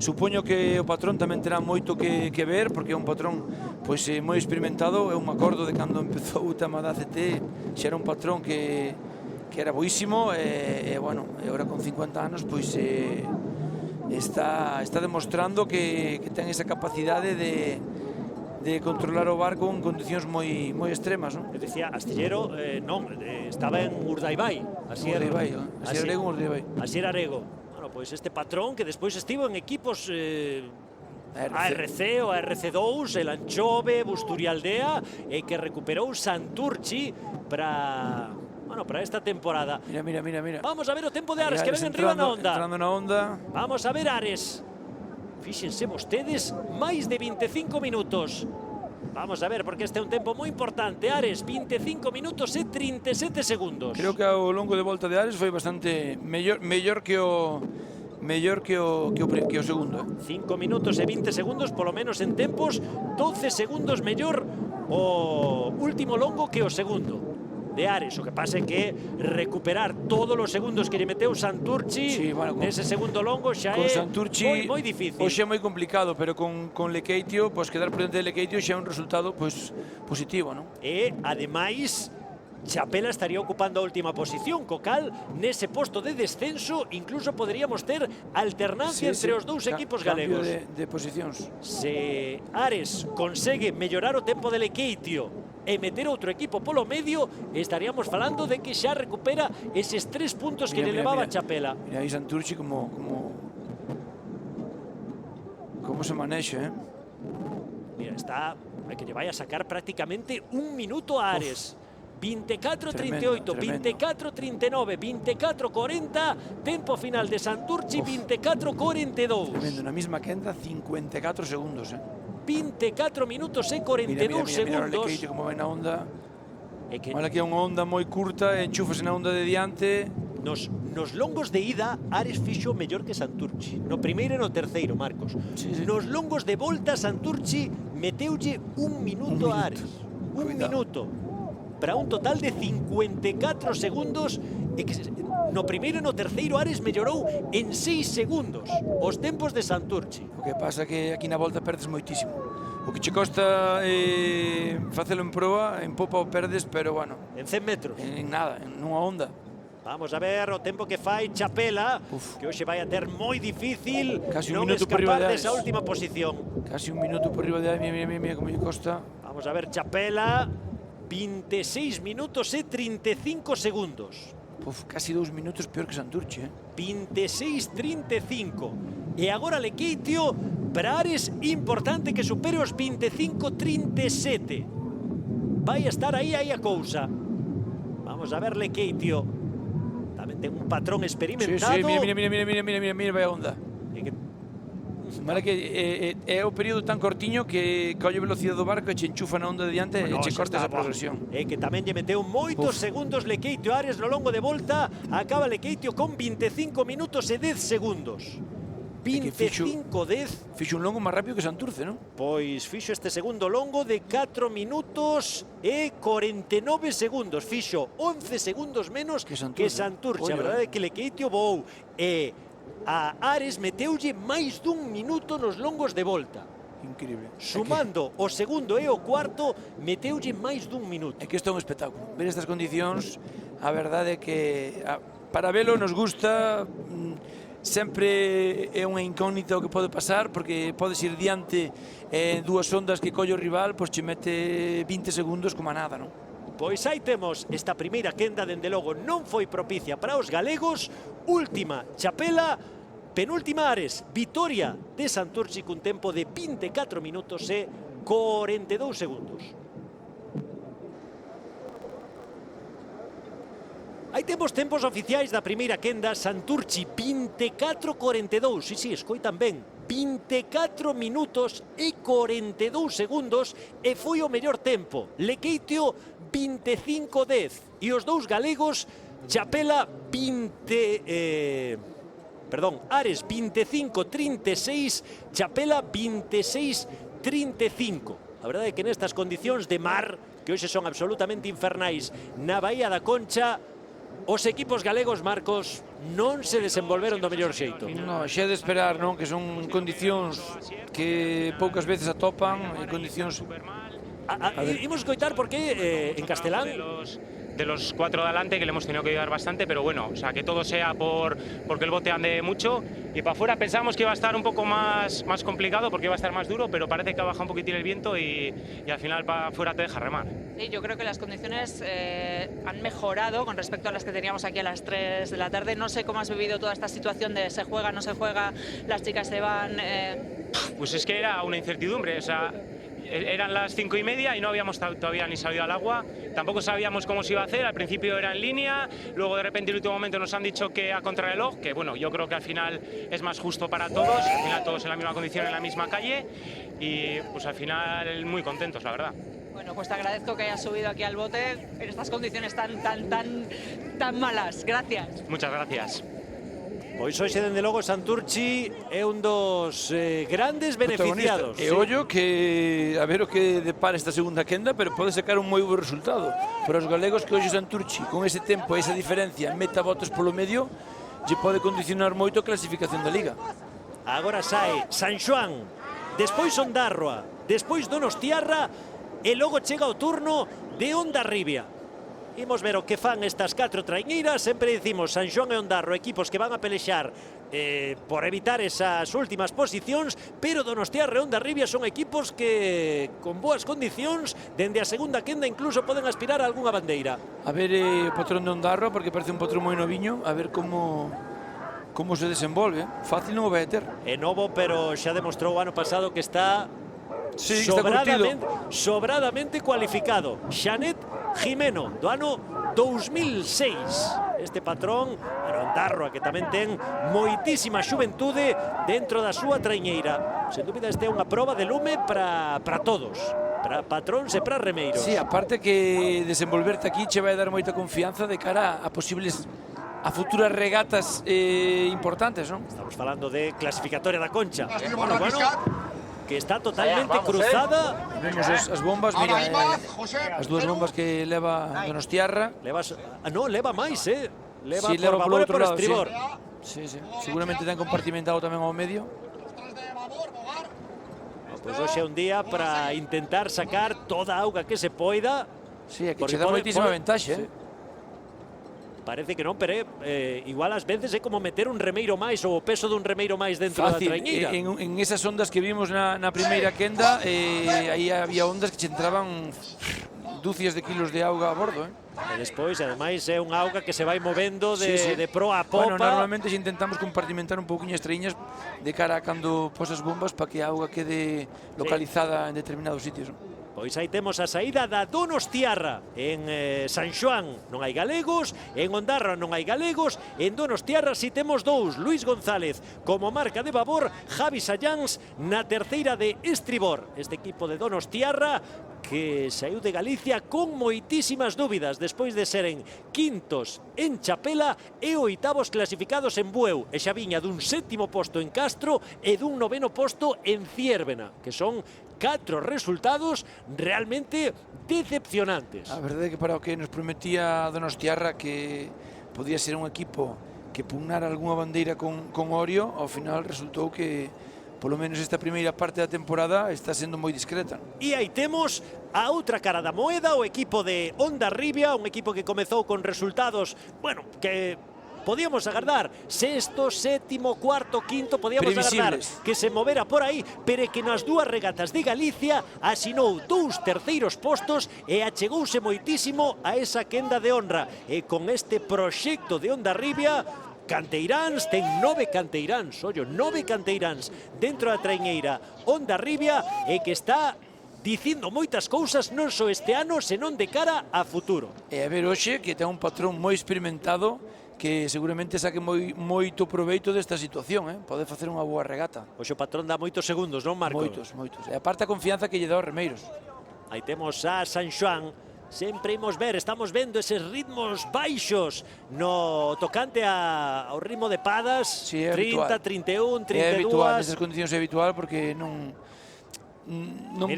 Supoño que o patrón tamén terá moito que ver, porque é un patrón pois moi experimentado. Eu me acordo de cando empezou o tema da ACT, xa era un patrón que era boísimo, bueno, e agora con 50 anos pois está demostrando que ten esa capacidade de controlar o barco en condicións moi extremas, non? Eu decía, Astillero, estaba en Urdaibai. Asier Arego. Bueno, pois este patrón que despois estivo en equipos ARC ou ARC2, el Anchove, Busturialdea, e que recuperou Santurchi para esta temporada. Mira. Vamos a ver o tempo de Ares, que ven enriba na onda. Entrando na onda. Vamos a ver Ares. Fíxense vostedes, máis de 25 minutos. Vamos a ver, porque este é un tempo moi importante. Ares, 25 minutos e 37 segundos. Creo que ao longo de volta de Ares foi bastante mellor que o segundo. 5 minutos e 20 segundos, polo menos en tempos. 12 segundos mellor o último longo que o segundo de Ares. O que pasa é que recuperar todos os segundos que lle meteu Santurchi nese segundo longo xa é moi difícil. Hoxe é moi complicado, pero con Lekeitio, pois quedar por diante de Lekeitio xa é un resultado pois positivo, non? E ademais Chapela estaría ocupando a última posición, co cal nese posto de descenso incluso poderíamos ter alternancia entre os dous equipos galegos. Cambio de posicións. Se Ares consegue mellorar o tempo de Lekeitio e meter outro equipo polo medio, estaríamos falando de que xa recupera eses 3 puntos que lle levaba Chapela. Mira aí Santurchi como se manexa, Mira, está que lle vai a sacar prácticamente un minuto a Ares. 24-38, 24-39, 24-40, tempo final de Santurchi, 24-42. Tremendo, na mesma quenda, 54 segundos, 24 minutos e 42 segundos. Mira o Lekeitio como vai na onda. Vale que é unha onda moi curta, enchúfase na onda de diante. Nos longos de ida, Ares fixo mellor que Santurchi. No primeiro e no terceiro, Marcos. Nos longos de volta, Santurchi meteulle un minuto a Ares. Un minuto. Para un total de 54 segundos. E que no primeiro e no terceiro Ares mellorou en 6 segundos os tempos de Santurchi. O que pasa que aquí na volta perdes moitísimo. O que che costa facelo en proa, en popa o perdes, pero bueno. En 100 metros. En nada, en unha onda. Vamos a ver o tempo que fai Chapela, que hoxe vai a ter moi difícil non escapar desa última posición. Casi un minuto por riba de Ares, mira como lle costa. Vamos a ver Chapela, 26 minutos e 35 segundos. Casi 2 minutos peor que Santurchi, 26-35. E agora Lekeitio, para Ares, importante que supere os 25-37. Vai estar aí a cousa. Vamos a ver Lekeitio. Tamén ten un patrón experimentado. Mira, vai a onda. Vale que é o período tan cortiño que colle velocidade do barco e che enchufa na onda de diante e che corta esa progresión. É que tamén lle meteu moitos segundos Lekeitio Ares no longo de volta. Acaba Lekeitio con 25 minutos e 10 segundos. 25-10. Fixo un longo máis rápido que Santurce, non? Pois fixo este segundo longo de 4 minutos e 49 segundos. Fixo 11 segundos menos que Santurce. A verdade é que Lekeitio voou e a Ares meteulle máis dun minuto nos longos de volta. Increíble. Sumando o segundo e o cuarto, meteulle máis dun minuto. É que isto é un espectáculo. Ver estas condicións, a verdade é que para velo nos gusta. Sempre é unha incógnita o que pode pasar, porque podes ir diante dúas ondas que colle o rival, pois che mete 20 segundos como a nada, non? Pois aí temos esta primeira quenda, dende logo non foi propicia para os galegos. Última Chapela, penúltima Ares. Vitoria de Santurchi cun tempo de 24 minutos e 42 segundos. Aí temos tempos oficiais da primeira quenda. Santurchi 24-42, si, escoitan ben, 24 minutos e 42 segundos e foi o mellor tempo. Lekeitio 25-10 e os dous galegos, Chapela 24 perdón, Ares 25-36, Chapela 26-35. A verdade é que nestas condicións de mar, que hoxe son absolutamente infernais, na Baía da Concha, os equipos galegos, Marcos, non se desenvolveron do mellor xeito. No, xa é de esperar, non? Que son condicións que poucas veces atopan, e condicións... Imos coitar porque en castelán de los 4 de adelante, que le hemos tenido que ayudar bastante, pero bueno, o sea, que todo sea porque el bote ande mucho. Y para afuera pensamos que iba a estar un poco más complicado, porque iba a estar más duro, pero parece que ha bajado un poquitín el viento y al final para afuera te deja remar. Sí, yo creo que las condiciones han mejorado con respecto a las que teníamos aquí a las 3 de la tarde. No sé cómo has vivido toda esta situación de se juega, no se juega, las chicas se van... Pues es que era una incertidumbre, o sea, eran las 5:30 y no habíamos todavía ni salido al agua, tampoco sabíamos cómo se iba a hacer, al principio era en línea, luego de repente en el último momento nos han dicho que a contrarreloj, que bueno, yo creo que al final es más justo para todos, al final todos en la misma condición, en la misma calle, y pues al final muy contentos, la verdad. Bueno, pues te agradezco que hayas subido aquí al bote en estas condiciones tan malas. Gracias. Muchas gracias. Pois hoxe, dende logo, Santurchi é un dos grandes beneficiados. E ollo que a ver o que depara esta segunda quenda, pero pode sacar un moi bo resultado. Para os galegos que hoxe Santurchi, con ese tempo e esa diferencia, meta votos polo medio, lle pode condicionar moito a clasificación da Liga. Agora sae San Xoán, despois Ondarroa, despois Donostiarra e logo chega o turno de Hondarribia. Imos ver o que fan estas 4 traiñeiras. Sempre dicimos San Xoán e Ondarroa, equipos que van a pelexar por evitar esas últimas posicións, pero Donostiarra e Hondarribia son equipos que con boas condicións dende a segunda quenda incluso poden aspirar a algunha bandeira. A ver o patrón de Ondarroa, porque parece un patrón moi noviño, a ver como se desenvolve. Fácil non o vai a ter. É novo, pero xa demostrou o ano pasado que está sí, sobradamente cualificado. Xanet Jimeno, do ano 2006. Este patrón, Ondarroa, que tamén ten moitísima xuventude dentro da súa traiñeira. Sen dúbida, este é unha proba de lume para todos, para patróns e para remeiros. Sí, aparte que desenvolverte aquí che vai dar moita confianza de cara a posibles futuras regatas importantes, non? Estamos falando de clasificatoria da Concha. Bueno, que está totalmente cruzada. Vemos as bombas, mira, as dúas bombas que leva Donostiarra. Leva máis, leva sí, por babor e por estribor. Sí. Seguramente ten compartimentado tamén ao medio. Pois hoxe é un día para intentar sacar toda a auga que se poida. Sí, é que che dá moitísima ventaxe, Parece que non, pero igual ás veces é como meter un remeiro máis ou o peso dun remeiro máis dentro da traiñeira. En esas ondas que vimos na primeira quenda, aí había ondas que che entraban dúcias de kilos de auga a bordo. E despois, ademais, é unha auga que se vai movendo de proa a popa. Bueno, normalmente se intentamos compartimentar un pouquinho as traiñas de cara a cando posas bombas para que a auga quede localizada en determinados sitios. Pois aí temos a saída da Donostiarra. En San Xoán non hai galegos, en Ondarroa non hai galegos, en Donostiarra si temos dous, Luis González como marca de babor, Javi Sayáns na terceira de estribor. Este equipo de Donostiarra que saiu de Galicia con moitísimas dúbidas despois de seren quintos en Chapela e oitavos clasificados en Bueu, e xa viña dun 7º posto en Castro e dun 9º posto en Ciérvena, que son 4 resultados realmente decepcionantes. A verdade é que para o que nos prometía Donostiarra, que podía ser un equipo que pugnara algunha bandeira con Orio, ao final resultou que polo menos esta primeira parte da temporada está sendo moi discreta. E aí temos a outra cara da moeda, o equipo de Hondarribia, un equipo que comezou con resultados, bueno, que podíamos agardar sexto, sétimo, cuarto, quinto, podíamos agardar que se movera por aí, pero que nas dúas regatas de Galicia asinou 2 terceiros postos e achegouse moitísimo a esa quenda de honra. E con este proxecto de Hondarribia, canteiráns, ten 9 canteiráns, ollo, 9 canteiráns dentro da traiñeira Hondarribia, e que está dicindo moitas cousas non só este ano, senón de cara a futuro. E a ver hoxe que ten un patrón moi experimentado que seguramente saque moito proveito desta situación, pode facer unha boa regata. Hoxe o patrón dá moitos segundos, non, Marco? Moitos. E aparte a confianza que lle dá aos remeiros. Aí temos a San Xoán, Sempre imos ver, estamos vendo eses ritmos baixos no tocante ao ritmo de Padas. Sí, é 30, habitual. 31, 32. É habitual, nestas condicións é habitual porque non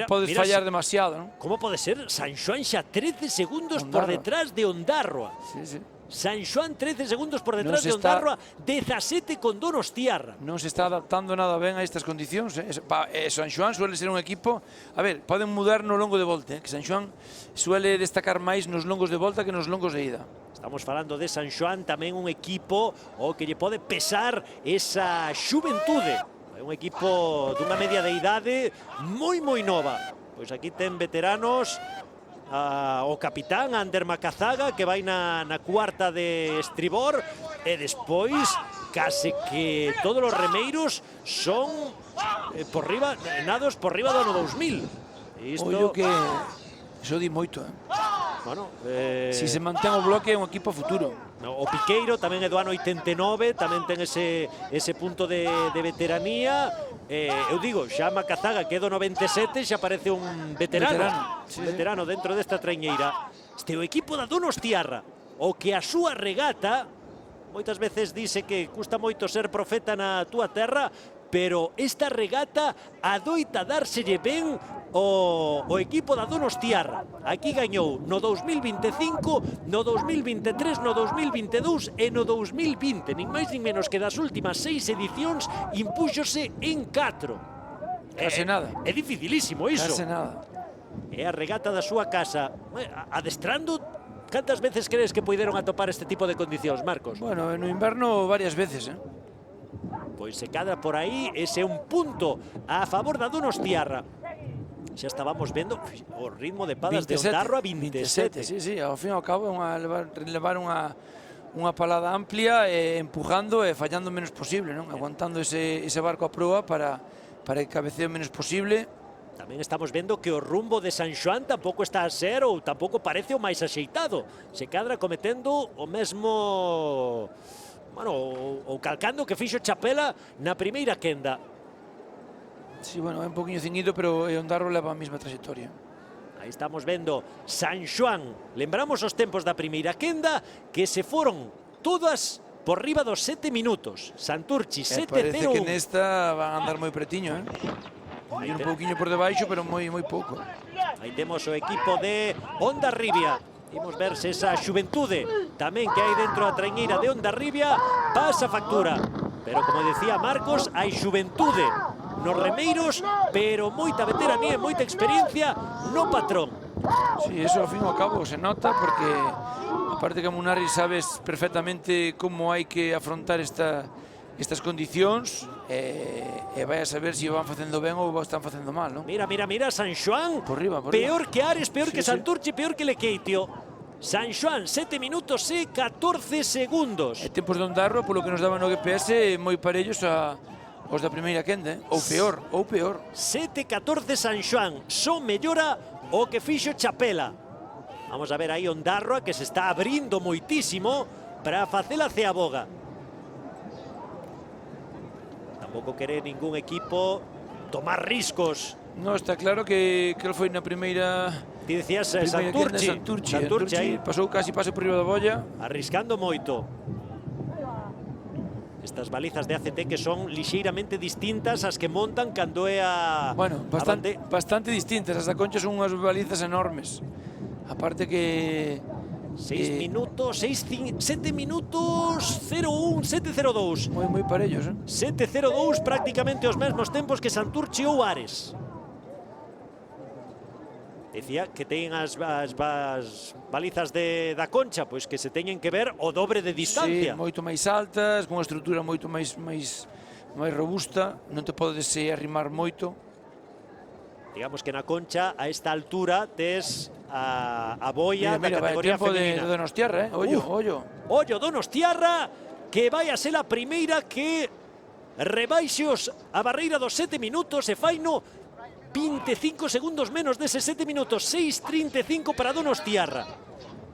podes fallar demasiado, non? Como pode ser? San Xoán xa 13 segundos por Ondarroa. detrás de Ondarroa. Sí, sí. San Xoán 13 segundos por detrás Non se de está- Ondarroa, 17 con Donostiarra. Non se está adaptando nada ben a estas condicións. San Xoán suele ser un equipo... A ver, poden mudar no longo de volta, que San Xoán suele destacar máis nos longos de volta que nos longos de ida. Estamos falando de San Xoán, tamén un equipo o que lle pode pesar esa xuventude. É un equipo dunha media de idade moi nova. Pois aquí ten veteranos, o capitán Ander Macazaga, que vai na cuarta de estribor, e despois case que todos os remeiros son por riba, nados por riba do ano 2000. Isto, Ollo que... Iso di moito, bueno, Si se mantén o bloque é un equipo futuro. o Piqueiro tamén é do ano 89, tamén ten ese punto de veteranía. Eu digo, xa Macazaga, que é do 97, xa parece un veterano. Sí, Veterano dentro desta traiñeira. Este é o equipo da Donostiarra, o que a súa regata, moitas veces dice que custa moito ser profeta na túa terra, pero esta regata adoita dárselle ben o equipo da Donostiarra. Aquí gañou no 2025, no 2023, no 2022 e no 2020. Nin máis nin menos que das últimas 6 edicións impúxose en 4. Case nada. É dificilísimo iso. Case nada. É a regata da súa casa. Adestrando, cantas veces crees que puideron atopar este tipo de condicións, Marcos? Bueno, no inverno varias veces, Pois se cadra por aí, ese é un punto a favor da Donostiarra. Xa estábamos vendo o ritmo de Padas de Ondarroa 27. Sí, ao fin e ao cabo levar unha palada amplia, empujando e fallando o menos posible, non? Aguantando ese barco a proa para que cabecee o menos posible. Tamén estamos vendo que o rumbo de San Xoán tampouco está a ser ou tampouco parece o máis axeitado. Se cadra cometendo o mesmo... Bueno, ou calcando que fixo Chapela na primeira quenda. Sí, bueno, é un poquinho ciñido, pero Ondarroa leva a mesma trayectoria. Aí estamos vendo San Xoán. Lembramos os tempos da primeira quenda que se foron todas por riba dos 7 minutos. Santurchi 7-0. Parece que nesta van a andar moi pretiño, Aí un pouquinho por debaixo, pero moi pouco. Aí temos o equipo de Hondarribia. Imos ver se esa xuventude tamén que hai dentro da traiñeira de Hondarribia pasa factura. Pero como decía Marcos, hai xuventude nos remeiros, pero moita veteranía e moita experiencia no patrón. Sí, eso ao fin e ao cabo se nota porque aparte que a Munari sabes perfectamente como hai que afrontar estas condicións e vai a saber se o van facendo ben ou o están facendo mal, non? Mira, San Xoán, Por riba. peor que Ares, peor Sí, que sí. Santurchi, peor que Lequeitio. San Xoán, 7 minutos e 14 segundos. E tempos de Ondarroa, polo que nos daban no GPS, moi parellos os da primeira quenda, ou peor. 7-14 San Xoán, só mellora o que fixo Chapela. Vamos a ver aí Ondarroa, que se está abrindo moitísimo para facela ceaboga. Tampouco quere ningún equipo tomar riscos. No, está claro que el foi na primeira... Ti decías Santurchi Santurchi aí, pasou casi por riba da bolla. arriscando moito. Estas balizas de ACT que son lixeiramente distintas ás que montan cando é a... Bueno, a bastante distintas. As da Concha son unhas balizas enormes. Aparte que... 7 minutos 01, 7-02. Moi parellos, 7-0-2, prácticamente os mesmos tempos que Santurchi ou Ares. Decía que ten as balizas da Concha, pois que se teñen que ver o dobre de distancia. Sí, moito máis altas, con unha estrutura moito máis robusta, non te podes arrimar moito. Digamos que na Concha, a esta altura, tes a boia da Mira, categoría tempo femenina. de Donostiarra, ollo. Ollo, Donostiarra, que vai a ser a primeira que rebaixos a barreira dos 7 minutos e faino 25 segundos menos deses 7 minutos, 6.35 para Donostiarra.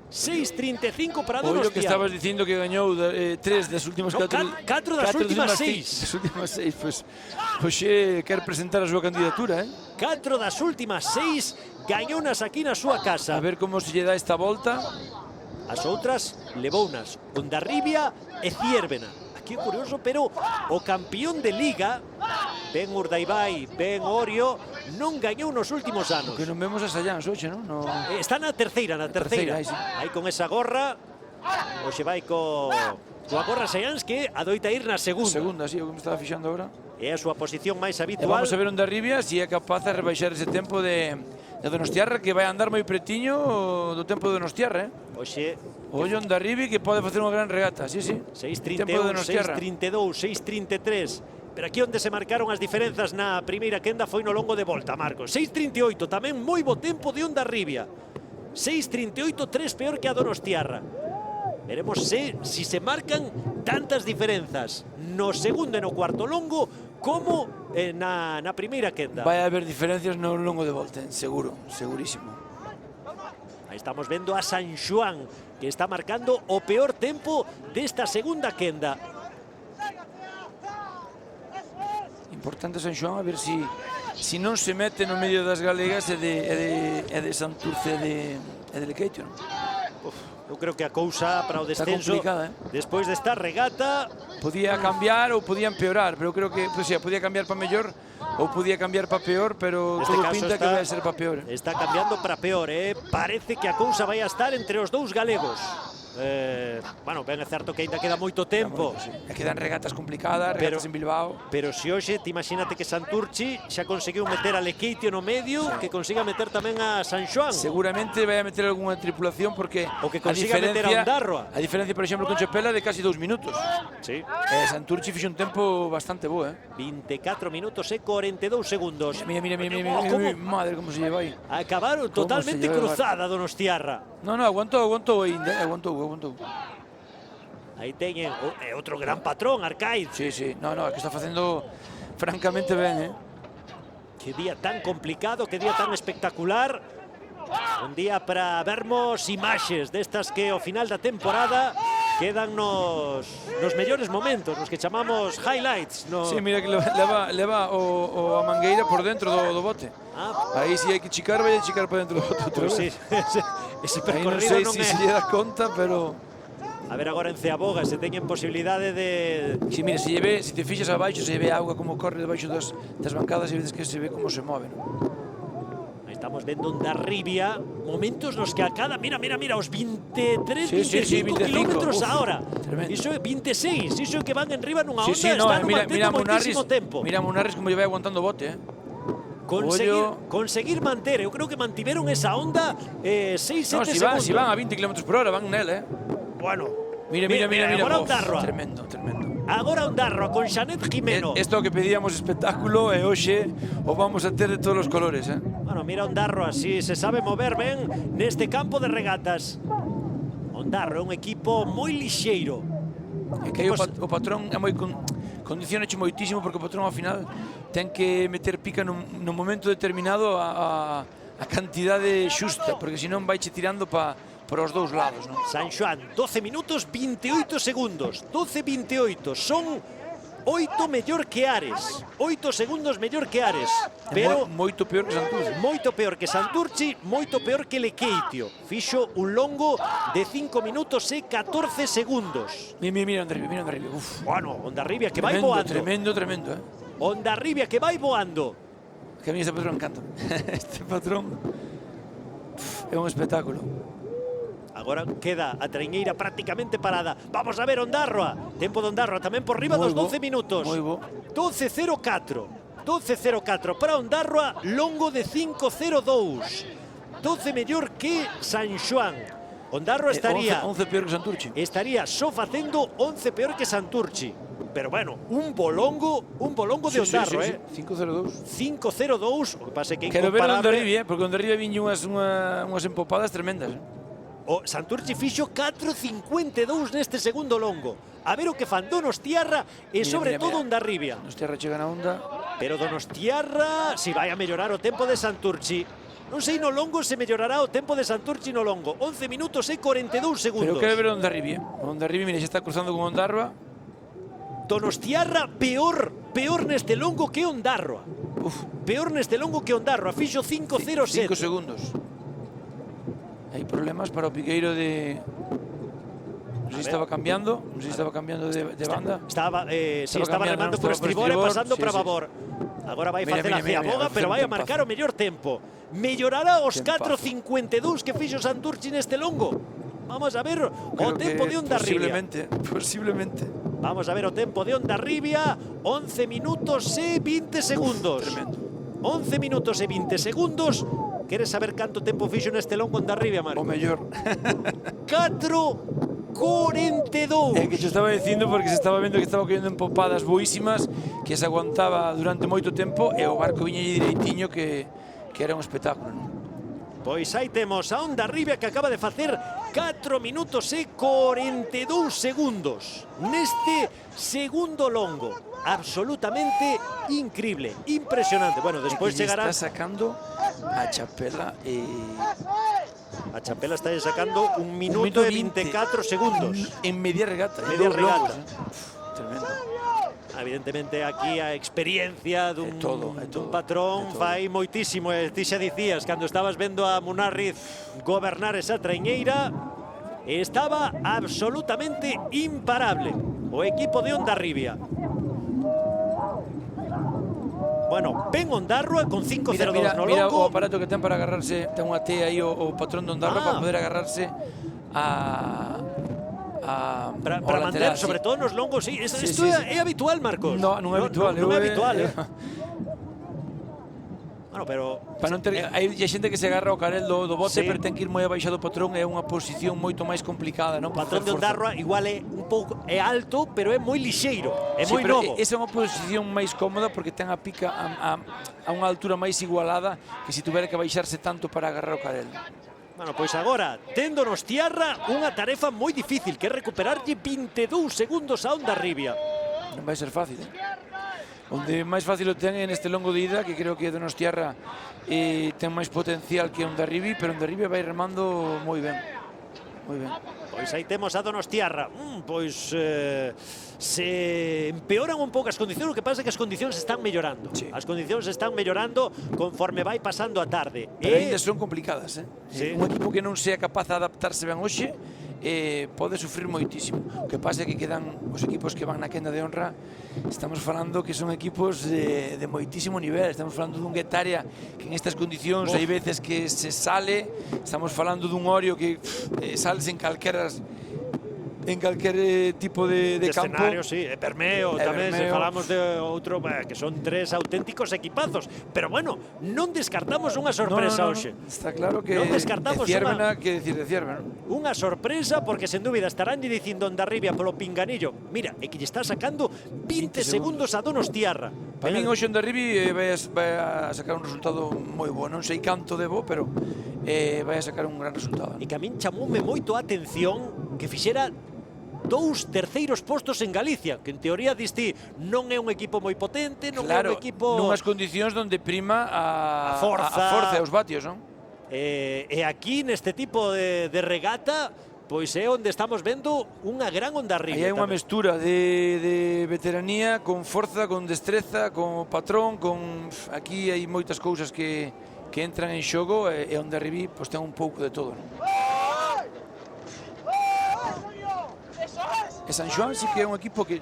6.35 para Ollo que Donostia. estabas dicindo que gañou 3 das últimas No, 4 catro das últimas 6. Das últimas 6, pois hoxe quer presentar a súa candidatura, 4 das últimas 6 gañounas aquí na súa casa. A ver como se lle dá esta volta. As outras levounas Hondarribia e Ciervena. Aquí é curioso, pero o campeón de Liga, ben Urdaibai, ben Orio, non gañou nos últimos anos. Que non vemos a Sallans hoxe, non? No... Está na terceira, terceira, aí sí. Aí con esa gorra, hoxe vai coa gorra Sallans que adoita ir na segunda. Segunda, sí, o que me estaba fixando agora. É a súa posición máis E habitual. vamos a ver Hondarribia se é capaz de rebaixar ese tempo de Donostiarra, que vai andar moi pretiño do tempo de Donostiarra, Hoxe Ollo Hondarribia que pode facer unha gran regata, sí, sí. 6.31, 6.32, 6.33. Pero aquí onde se marcaron as diferenzas na primeira quenda foi no longo de volta, Marcos. 6.38, tamén moi bo tempo de Hondarribia. 6.38, 3 peor que a Donostiarra. Veremos si se marcan tantas diferenzas no segundo e no cuarto longo como na primeira quenda. Vai haber diferencias no longo de volta, seguro, segurísimo. Aí estamos vendo a San Xoán, que está marcando o peor tempo desta segunda quenda. Importante San Xoán, a ver si non se mete no medio das galegas e de Santurce e de Lequeitio, non? Eu creo que a cousa para o Está descenso, complicada, despois desta regata, Podía cambiar ou podía empeorar, pero creo que, pues, podía cambiar para mellor ou podía cambiar para peor, pero neste todo caso pinta que vai a ser para peor. está cambiando para peor, Parece que a cousa vai a estar entre os dous galegos. Bueno, ben é certo que ainda queda moito tempo. Sí. E quedan regatas complicadas, regatas en Bilbao. Pero se hoxe, te imagínate que Santurchi xa conseguiu meter a Lequeitio no medio, que consiga meter tamén a San Xoán. Seguramente vai a meter algunha tripulación porque O que consiga meter a Ondarroa. A diferencia, por exemplo, con Chepela de casi 2 minutos. Sí. Santurchi fixe un tempo bastante bo, 24 minutos e 42 segundos. Mira, ¿Cómo? madre, como se lleva aí. Acabaron totalmente lleva el cruzada Donostiarra. No, aguantou ainda, aguantou. Aí teñen outro gran patrón, Arcaiz. Sí, no, é que está facendo francamente ben, Que día tan complicado, que día tan espectacular. Un día para vermos imaxes destas que ao final da temporada quedan nos mellores momentos, nos que chamamos highlights. Sí, mira que leva a mangueira por dentro do bote. Aí si hai que chicar, vai a chicar para dentro do bote outra vez. Sí, ese Aí non percorrido sei non se é. se lle dá conta, pero... A ver agora en Ceaboga se teñen posibilidade de... Sí, mira, se te fixas abaixo, se ve auga como corre debaixo das bancadas e vedes que se ve como se move, non? Aí estamos vendo Hondarribia, momentos nos que a cada... Mira, os 23, Sí, 25 25, kilómetros a uf, hora. tremendo. Iso é 26, iso é que van en riba nunha onda, Sí, no, están mira mantendo moitísimo tempo. Mira Munarris como lle vai aguantando o bote, Conseguir manter, eu creo que mantiveron esa onda 6-7 No, segundos. si van a 20 km por hora, van nel, Bueno, Mira. agora Uf, Ondarroa. Tremendo. Agora Ondarroa con Xanet Jimeno. Isto que pedíamos espectáculo e hoxe o vamos a ter de todos os colores, Bueno, mira Ondarroa, si se sabe mover ben neste campo de regatas. Ondarroa é un equipo moi lixeiro. É que aí o patrón é moi condicionache moitísimo porque o patrón ao final ten que meter pica no momento determinado a cantidade xusta, porque senón vaiche tirando para os dous lados, non? San Xoán, 12 minutos 28 segundos. 12-28, son 8 mellor que Ares. 8 segundos mellor que Ares. Pero moito peor que Santurce. moito peor que Santurci, moito peor que Lequeitio. Fixo un longo de 5 minutos e 14 segundos. Mira Hondarribia. Uf. Bueno, Hondarribia que vai Tremendo, voando. Hondarribia que vai voando. Que a mí este patrón encanta. Este patrón é un espectáculo. Agora queda a traiñeira prácticamente parada. Vamos a ver Ondarroa. Tempo de Ondarroa tamén por riba dos 12 minutos. Moi bo. 12.04. 12.04 para Ondarroa, longo de 5.02. 12 mellor que San Xoán. Ondarroa estaría 11 peor que Santurce. estaría só facendo 11 peor que Santurci. Pero bueno, un bolongo de Ondarroa, 5-0-2. 5.02. O que pasa é que é Quero ver incomparable. Hondarribia, porque Hondarribia viñe unhas empopadas tremendas. O Santurci fixo 4.52 neste segundo longo. A ver o que fan Donostiarra e sobre todo Hondarribia. Donostiarra chega na onda. Pero Donostiarra si vai a mellorar o tempo de Santurci. Non sei no longo se mellorará o tempo de Santurchi no longo. 11 minutos e 42 segundos. Pero quero ver o Hondarribia. O Hondarribia, mira, xa está cruzando con Ondarroa. Donostiarra peor neste longo que Ondarroa. Peor neste longo que Ondarroa. Fixo 5-0-7. 5 segundos. Hai problemas para o Piqueiro de... Non sei se estaba cambiando, non sei se estaba cambiando de banda. Estaba cambiando, remando por estribor e pasando para babor. Agora vai facer a Ciaboga, pero vai a marcar o mellor tempo. Mellorará os 4.52 que fixo Santurchi neste longo. Vamos a ver o tempo de Hondarribia. Posiblemente. Vamos a ver o tempo de Hondarribia. 11 minutos e 20 segundos. Tremendo. 11 minutos e 20 segundos. Queres saber canto tempo fixo neste longo Hondarribia, Marco? O mellor. 4:42. É que te estaba dicindo porque se estaba vendo que estaba collendo empopadas boísimas, que se aguantaba durante moito tempo e o barco viña direitiño que era un espectáculo, non? Pois aí temos a Hondarribia que acaba de facer 4 minutos e 42 segundos neste segundo longo. Absolutamente increíble, impresionante. Bueno, despois chegará... Está sacando a Chapela e... A Chapela está sacando 1 minuto e 24 segundos. En media regata. Media regata. Tremendo. Evidentemente aquí a experiencia dun patrón fai moitísimo. Ti xa dicías, cando estabas vendo a Munarriz gobernar esa traiñeira, estaba absolutamente imparable o equipo de Hondarribia. Bueno, ven Ondarroa con 5-0-2 no longo. Mira o aparato que ten para agarrarse, ten unha T aí o patrón de Ondarroa para poder agarrarse para manter, sobre todo nos longos, sí. Isto é habitual, Marcos? Non é habitual. Non é habitual, Bueno, pero... Para non ter, hai xente que se agarra ao carel do bote, pero ten que ir moi abaixado o patrón, é unha posición moito máis complicada, non? O patrón de Ondarroa igual é un pouco, é alto, pero é moi lixeiro, é moi pero novo. Esa é unha posición máis cómoda porque ten a pica a unha altura máis igualada que se tuvera que baixarse tanto para agarrar o carel. Bueno, pois agora, ten Donostiarra unha tarefa moi difícil, que é recuperarlle 22 segundos a Hondarribia. Non vai ser fácil, Onde máis fácil o ten é neste longo de ida, que creo que Donostiarra ten máis potencial que Hondarribia, pero Hondarribia vai remando moi ben. Moi ben. Pois aí temos a Donostiarra. Pois se empeoran un pouco as condicións, o que pasa é que as condicións están mellorando. Sí. As condicións están mellorando conforme vai pasando a tarde. Pero ainda son complicadas, Sí. Un equipo que non sea capaz de adaptarse ben hoxe pode sufrir moitísimo. O que pasa é que quedan os equipos que van na quenda de honra, estamos falando que son equipos de moitísimo nivel, estamos falando dun Guetaria que en estas condicións hai veces que se sale, estamos falando dun Orio que sales en calquer tipo de campo. Escenario, sí, Bermeo tamén, se falamos de outro, que son 3 auténticos equipazos, pero bueno, non descartamos unha sorpresa hoxe. Está claro que non descartamos que decir de Ciervena, unha sorpresa, porque sen dúbida estarán dicindo Hondarribia polo pinganillo, mira, é que lle está sacando 20 segundos a Donostiarra. Para min hoxe Hondarribia vai a sacar un resultado moi bo, non sei canto debo, pero vai a sacar un gran resultado. E que a min chamoume moito a atención que fixera 2 terceiros postos en Galicia, que en teoría diste non é un equipo moi potente, non é un equipo... Nunhas condicións onde prima a forza e os vatios, non? E aquí neste tipo de regata, pois é onde estamos vendo unha gran Hondarribia. Aí hai unha mestura de veteranía con forza, con destreza, con patrón, aquí hai moitas cousas que entran en xogo e Hondarribia pois ten un pouco de todo, non? E San Xoán sí que é un equipo que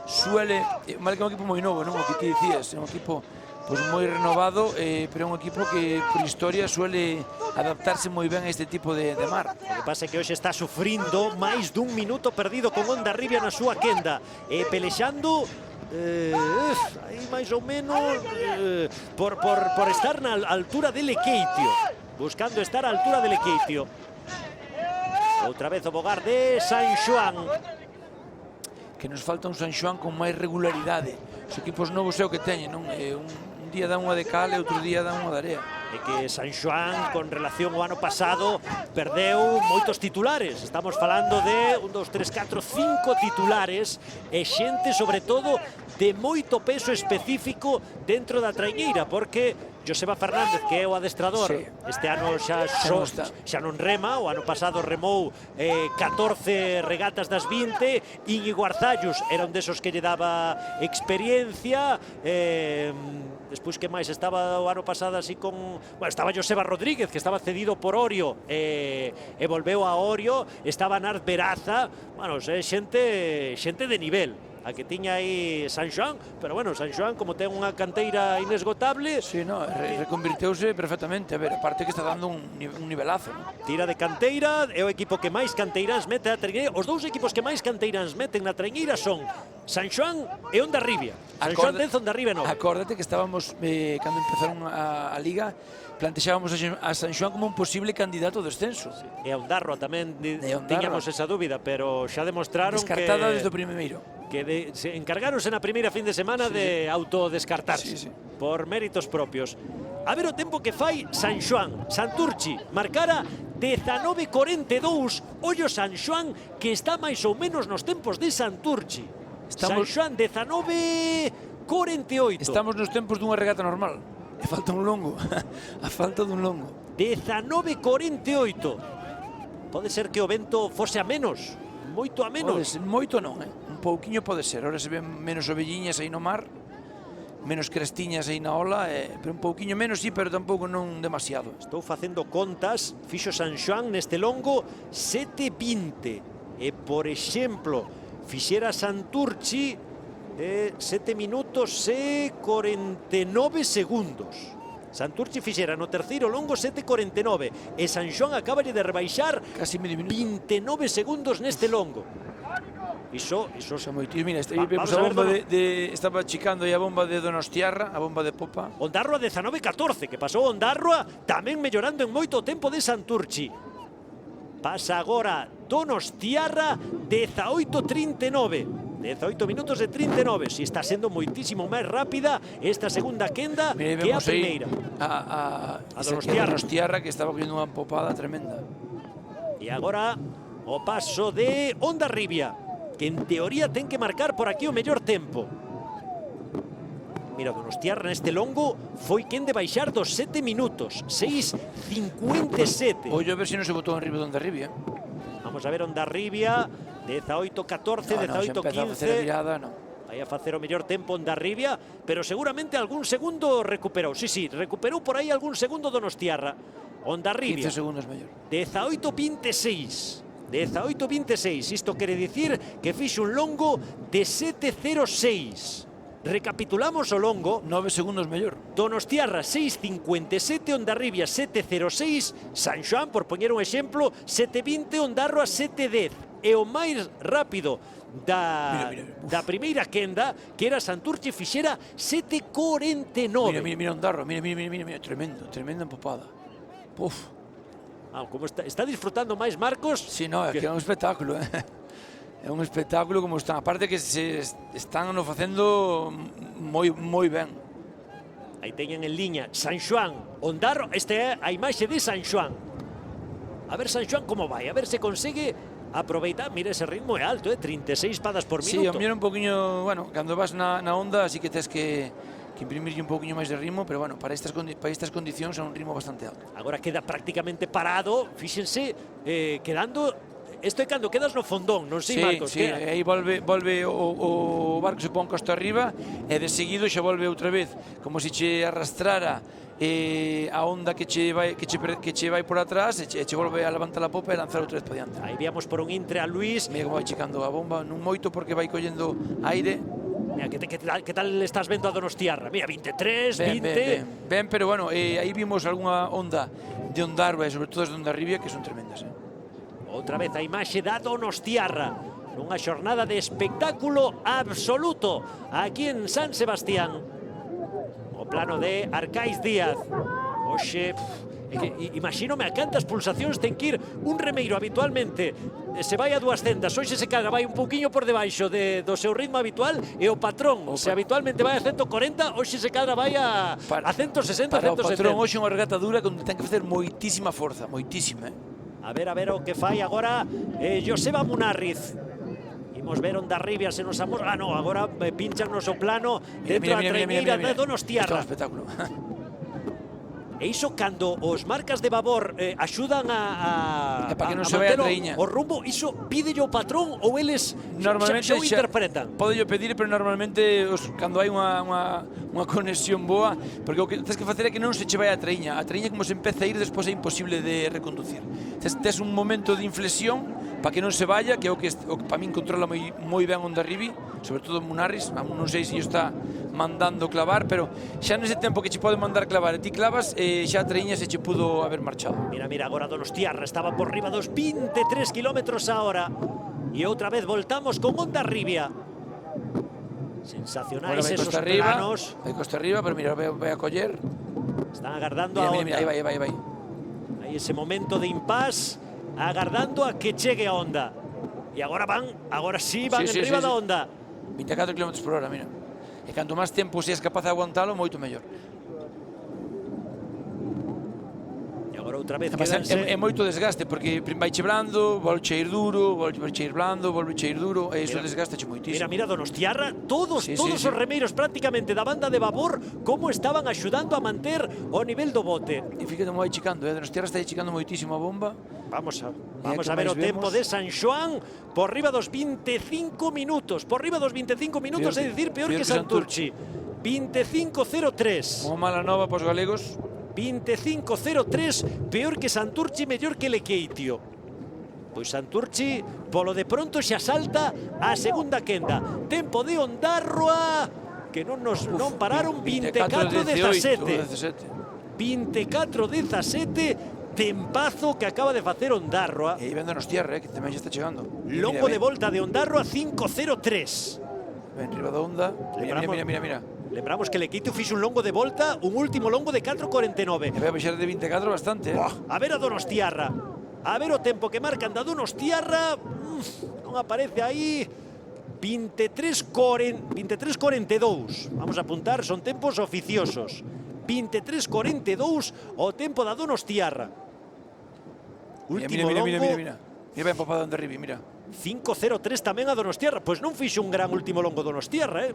suele, mal que é un equipo moi novo, non? O que ti dicías, é un equipo pois moi renovado, pero é un equipo que por historia suele adaptarse moi ben a este tipo de mar. O que pasa é que hoxe está sufrindo máis dun minuto perdido con Hondarribia na súa quenda, pelexando aí máis ou menos por estar na altura de Lequeitio, buscando estar á altura de Lequeitio. Outra vez o bogar de San Xoán. Que nos falta un San Xoán con máis regularidade. Os equipos novos é o que teñen, non? Un día dan unha de cal e outro día dan unha de area. É que San Xoán, con relación ao ano pasado, perdeu moitos titulares. Estamos falando de 1, 2, 3, 4, 5 titulares e xente, sobre todo, de moito peso específico dentro da traiñeira, porque Joseba Fernández, que é o adestrador, sí. Este ano xa non rema, o ano pasado remou 14 regatas das 20, Íñigo Arzallus era un desos que lle daba experiencia, despois que máis estaba o ano pasado así con... Bueno, estaba Joseba Rodríguez, que estaba cedido por Orio, e volveu a Orio, estaba Nart Veraza, bueno, xente de nivel. A que tiña aí San Xoán, pero bueno, San Xoán, como ten unha canteira inesgotable... Sí, no, reconvirteuse perfectamente. A ver, aparte que está dando un nivelazo, ¿no? Tira de canteira, é o equipo que máis canteiráns mete na traiñeira. Os dous equipos que máis canteiráns meten na traiñeira son San Xoán e Hondarribia. San Xoán 10, Hondarribia 9. Acórdate que estábamos, cando empezaron a Liga, plantexábamos a San Xoán como un posible candidato ao descenso. Sí. E a Ondarroa tamén tiñamos esa dúbida, pero xa demostraron descartada desde o primeiro. Que se encargáronse na primeira fin de semana de autodescartarse por méritos propios. A ver o tempo que fai San Xoán. Santurchi marcara 19:42. Ollo San Xoán, que está máis ou menos nos tempos de Santurchi. San Xoán 19:48. Estamos nos tempos dunha regata normal. E falta un longo. A falta dun longo. 19:48. Pode ser que o vento fose a menos. Moito a menos. Moito non, un pouquiño pode ser. Ahora se ven menos ovelliñas aí no mar, menos crestiñas aí na ola, pero un pouquiño menos, sí, pero tampouco non demasiado. Estou facendo contas, fixo San Xoán neste longo 7:20. E, por exemplo, fixera Santurchi 7 minutos e 49 segundos. Santurchi fixera no terceiro longo 7:49 e San Xoán acaba de rebaixar casi medio minuto, 29 segundos neste longo. Iso moitísimo. Mira, vemos a bomba estaba chicando aí a bomba de Donostiarra, a bomba de popa. Ondarroa 19:14, que pasou Ondarroa tamén mellorando en moito tempo de Santurchi. Pasa agora Donostiarra 18:39. 18 minutos e 39. Si está sendo moitísimo máis rápida esta segunda quenda que a primeira. A Donostiarra, que estaba cogiendo unha popada tremenda. E agora o paso de Hondarribia, que en teoría ten que marcar por aquí o mellor tempo. Mira, Donostiarra neste longo foi quen de baixar dos 7 minutos. 6:57. Ollo a ver se non se botou en riba de Hondarribia. Vamos a ver Hondarribia. 18:14, 18:15. Vai a facer o mellor tempo Hondarribia, pero seguramente algún segundo recuperou. Sí, recuperou por aí algún segundo Donostiarra. Hondarribia 15 segundos mellor. 18:26. 18:26. Isto quere dicir que fixo un longo de 7:06. Recapitulamos o longo. 9 segundos mellor. Donostiarra 6:57, Hondarribia 7:06, San Xoán, por poñer un exemplo, 7:20, Ondarroa 7:10. E o máis rápido da primeira quenda, que era Santurchi, fixera 7:49. Mira Ondarroa, mira, tremenda empopada. Uf. Como está disfrutando máis Marcos. Sí, no, é que é un espectáculo, É un espectáculo como están. Aparte que se están facendo moi ben. Aí teñen en liña San Xoán, Ondarroa. Este é a imaxe de San Xoán. A ver San Xoán como vai, a ver se consegue aproveitar. Mira, ese ritmo é alto, 36 padas por minuto. Sí, a mí era un poquinho, bueno, cando vas na onda, así que tes que imprimirlle un poquinho máis de ritmo, pero bueno, para estas condicións é un ritmo bastante alto. Agora queda prácticamente parado, fíxense, quedando... Isto é cando quedas no fondón, non sei, Marcos. Sí, aí volve o barco, se pon costa arriba, e de seguido xa volve outra vez, como se che arrastrara a onda que che vai por atrás, e che volve a levantar a popa e lanzar outra vez para diante. Aí víamos por un intre a Luis. Mira como vai checando a bomba, non moito porque vai collendo aire. Mira, que tal estás vendo a Donostiarra? Mira, 23, 20... Ben, pero bueno, aí vimos algunha onda de Ondarroa e sobre todo as de Hondarribia que son tremendas, Outra vez a imaxe da Donostiarra, nunha xornada de espectáculo absoluto aquí en San Sebastián. O plano de Arcais Díaz. Oxe, imagínome a cantas pulsacións ten que ir un remeiro habitualmente. Se vai a 200, hoxe se caga, vai un pouquiño por debaixo do seu ritmo habitual, e o patrón, se habitualmente vai a 140, hoxe se caga vai a 160, 170. Para o patrón hoxe unha regata dura onde ten que facer moitísima forza, moitísima, A ver o que fai agora Joseba Munarriz. Imos ver Hondarribia se nos amor... no, agora pinchan o plano dentro da traiñeira de Donostiarra. Isto é un espectáculo. E iso cando os marcas de babor axudan a para que non se vaya a traíña. O rumbo, iso pídelle o patrón ou eles normalmente xa o interpretan? Podello pedir, pero normalmente cando hai unha conexión boa, porque o que tens que facer é que non se che vai a traíña como se empeza a ir, despois é imposible de reconducir. Tes un momento de inflexión para que non se vaya, que é o que para min controla moi ben Hondarribia, sobre todo Munarris. Non sei se yo está mandando clavar, pero xa nese tempo que che pode mandar clavar e ti clavas, xa a traíña se che pudo haber marchado. Mira, agora Donostiarra estaba por riba dos 23 kilómetros a hora. E outra vez voltamos con Hondarribia. Sensacionais esos planos. Vai costa arriba, pero mira, vai a coller. Están agardando a Honda. Mira, aí vai. Hai ese momento de impás, agardando a que chegue a Honda. E agora sí van en riba da Honda. 24 km por hora, mira. E canto máis tempo se és capaz de aguantalo, moito mellor. E agora outra vez é moito desgaste, porque vai che blando, volve ir duro, volve che ir blando, volve che ir duro, e iso desgaste che moitísimo. Mira, Donostiarra, todos os remeiros prácticamente da banda de babor, como estaban axudando a manter o nivel do bote. E fíjate como vai chicando, Donostiarra está chicando moitísimo a bomba. Vamos a ver o tempo de San Xoán por riba dos 25 minutos. Por riba dos 25 minutos, é dicir, peor que Santurchi. 25.03. Unha mala nova pos galegos. 25.03, peor que Santurchi, mellor que Lequeitio. Pois Santurchi, polo de pronto, xa salta a segunda quenda. Tempo de Ondarroa, que non pararon. 24.17. 24.17, tempazo que acaba de facer Ondarroa. E aí ven Donostiarra, que tamén xa está chegando. Longo de volta de Ondarroa, 5.03. Ben, riba da Honda. Mira. Lembramos que Lequeitio fixo un longo de volta, un último longo de 4.49. E vai a baixar de 24 bastante. A ver a Donostiarra. A ver o tempo que marcan da Donostiarra. Non aparece aí. 23.42. Vamos a apuntar, son tempos oficiosos. 23.42 o tempo da Donostiarra. Último longo. Mira ben papado Hondarribia, mira. 5.03 tamén a Donostiarra. Pois non fixo un gran último longo Donostiarra,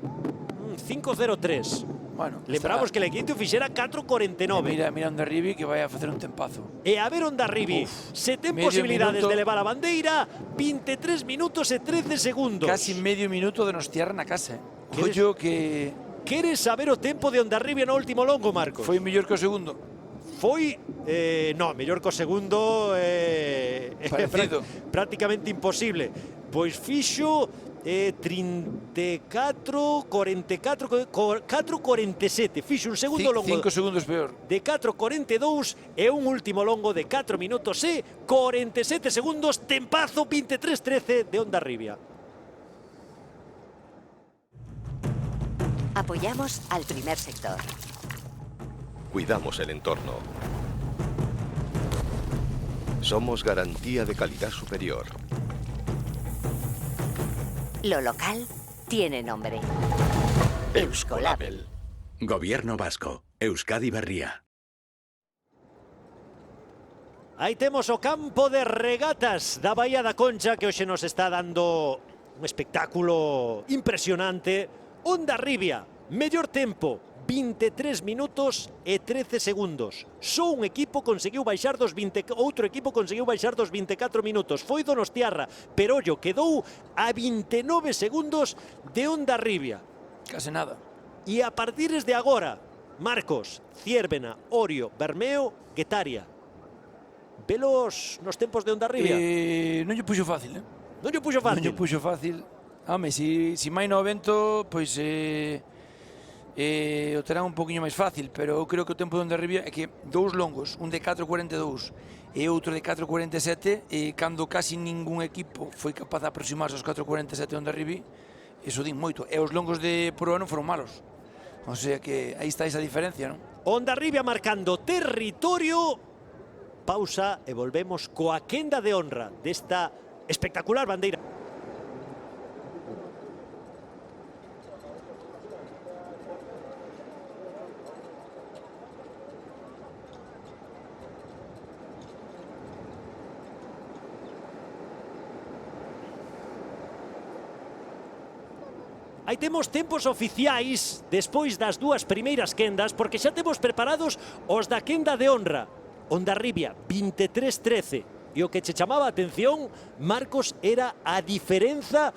5.03. Bueno, lembramos que Lequeitio fixera 4.49. Mira Hondarribia que vai a facer un tempazo. E a ver Hondarribia, se ten posibilidades de levar a bandeira, 23 minutos e 13 segundos. Casi medio minuto de Donostiarra na casa. Ollo que... Queres saber o tempo de Hondarribia no último longo, Marcos? Foi mellor que o segundo. Foi, no, mellor que o segundo, prácticamente imposible. Pois fixo 34, 44, 4.47. Fixo un segundo longo 5 segundos peor. De 4.42 e un último longo de 4 minutos e 47 segundos. Tempazo 23.13 de Hondarribia. Apoyamos al primer sector. Cuidamos el entorno. Somos garantía de calidad superior. Lo local tiene nombre. Euskolabel. Gobierno vasco. Euskadi Berria. Aí temos o campo de regatas da Baía da Concha, que hoxe nos está dando un espectáculo impresionante. Hondarribia, mellor tempo, 23 minutos e 13 segundos. Só un equipo conseguiu baixar outro equipo conseguiu baixar dos 24 minutos. Foi Donostiarra, pero ollo, quedou a 29 segundos de Hondarribia. Case nada. E a partir de agora, Marcos, Ciérvena, Orio, Bermeo, Guetaria. Velos nos tempos de Hondarribia? Non lle puxo fácil, Non lle puxo fácil? Non lle puxo fácil. Home, si mai no vento, pois o terán un poquinho máis fácil, pero eu creo que o tempo de Hondarribia é que dous longos, un de 4.42 e outro de 4.47, e cando casi ningún equipo foi capaz de aproximarse aos 4.47 de Hondarribia, iso din moito. E os longos de proa non foron malos. O sea que aí está esa diferencia, non? Hondarribia marcando territorio. Pausa e volvemos coa quenda de honra desta espectacular bandeira. Aí temos tempos oficiais despois das dúas primeiras quendas, porque xa temos preparados os da quenda de honra. Hondarribia, 23-13. E o que che chamaba a atención, Marcos, era a diferenza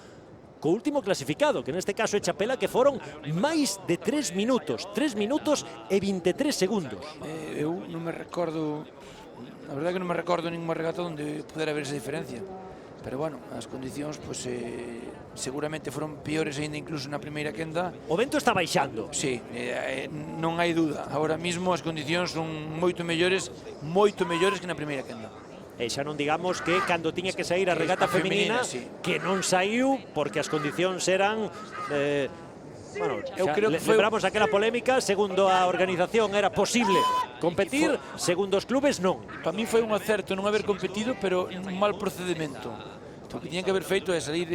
co último clasificado, que neste caso é Chapela, que foron máis de 3 minutos. 3 minutos e 23 segundos. Eu non me recordo, a verdade que non me recordo ninguna regata onde pudera haber esa diferencia. Pero bueno, as condicións seguramente foron peores aínda incluso na primeira quenda. O vento está baixando. Sí, non hai duda. Ahora mismo as condicións son moito mellores que na primeira quenda. E xa non digamos que cando tiña que sair a regata feminina, sí, que non saiu porque as condicións eran... Bueno, eu creo que lembramos aquela polémica, segundo a organización era posible competir, segundo os clubes non. Para mí foi un acerto non haber competido, pero un mal procedimento. O que tiñan que haber feito é salir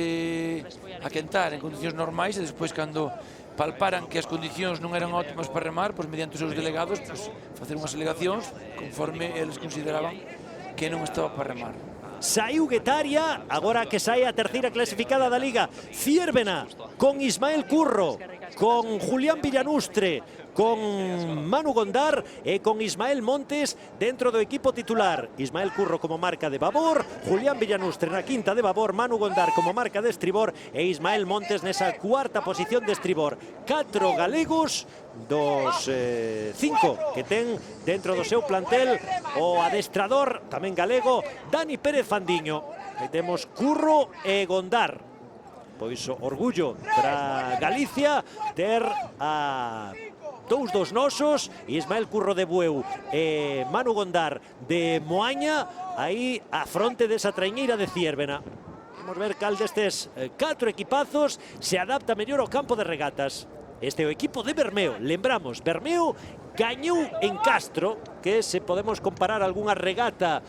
a quentar en condicións normais e despois cando palparan que as condicións non eran óptimas para remar, pois mediante os seus delegados, pois facer unhas alegacións conforme eles consideraban que non estaba para remar. Saiu Guetaria, agora que sai a terceira clasificada da Liga. Ciérvena, con Ismael Curro, con Julián Villanustre, con Manu Gondar e con Ismael Montes dentro do equipo titular. Ismael Curro como marca de babor, Julián Villanustre na quinta de babor, Manu Gondar como marca de estribor e Ismael Montes nesa cuarta posición de estribor. 4 galegos dos 5 que ten dentro do seu plantel o adestrador tamén galego Dani Pérez Fandiño. Aí temos Curro e Gondar. Pois orgullo para Galicia ter a dous dos nosos, Ismael Curro de Bueu e Manu Gondar de Moaña, aí a fronte desa traiñeira de Ciérvena. Vamos ver cal destes 4 equipazos se adapta mellor ao campo de regatas. Este é o equipo de Bermeo. Lembramos, Bermeo gañou en Castro, que se podemos comparar algunha regata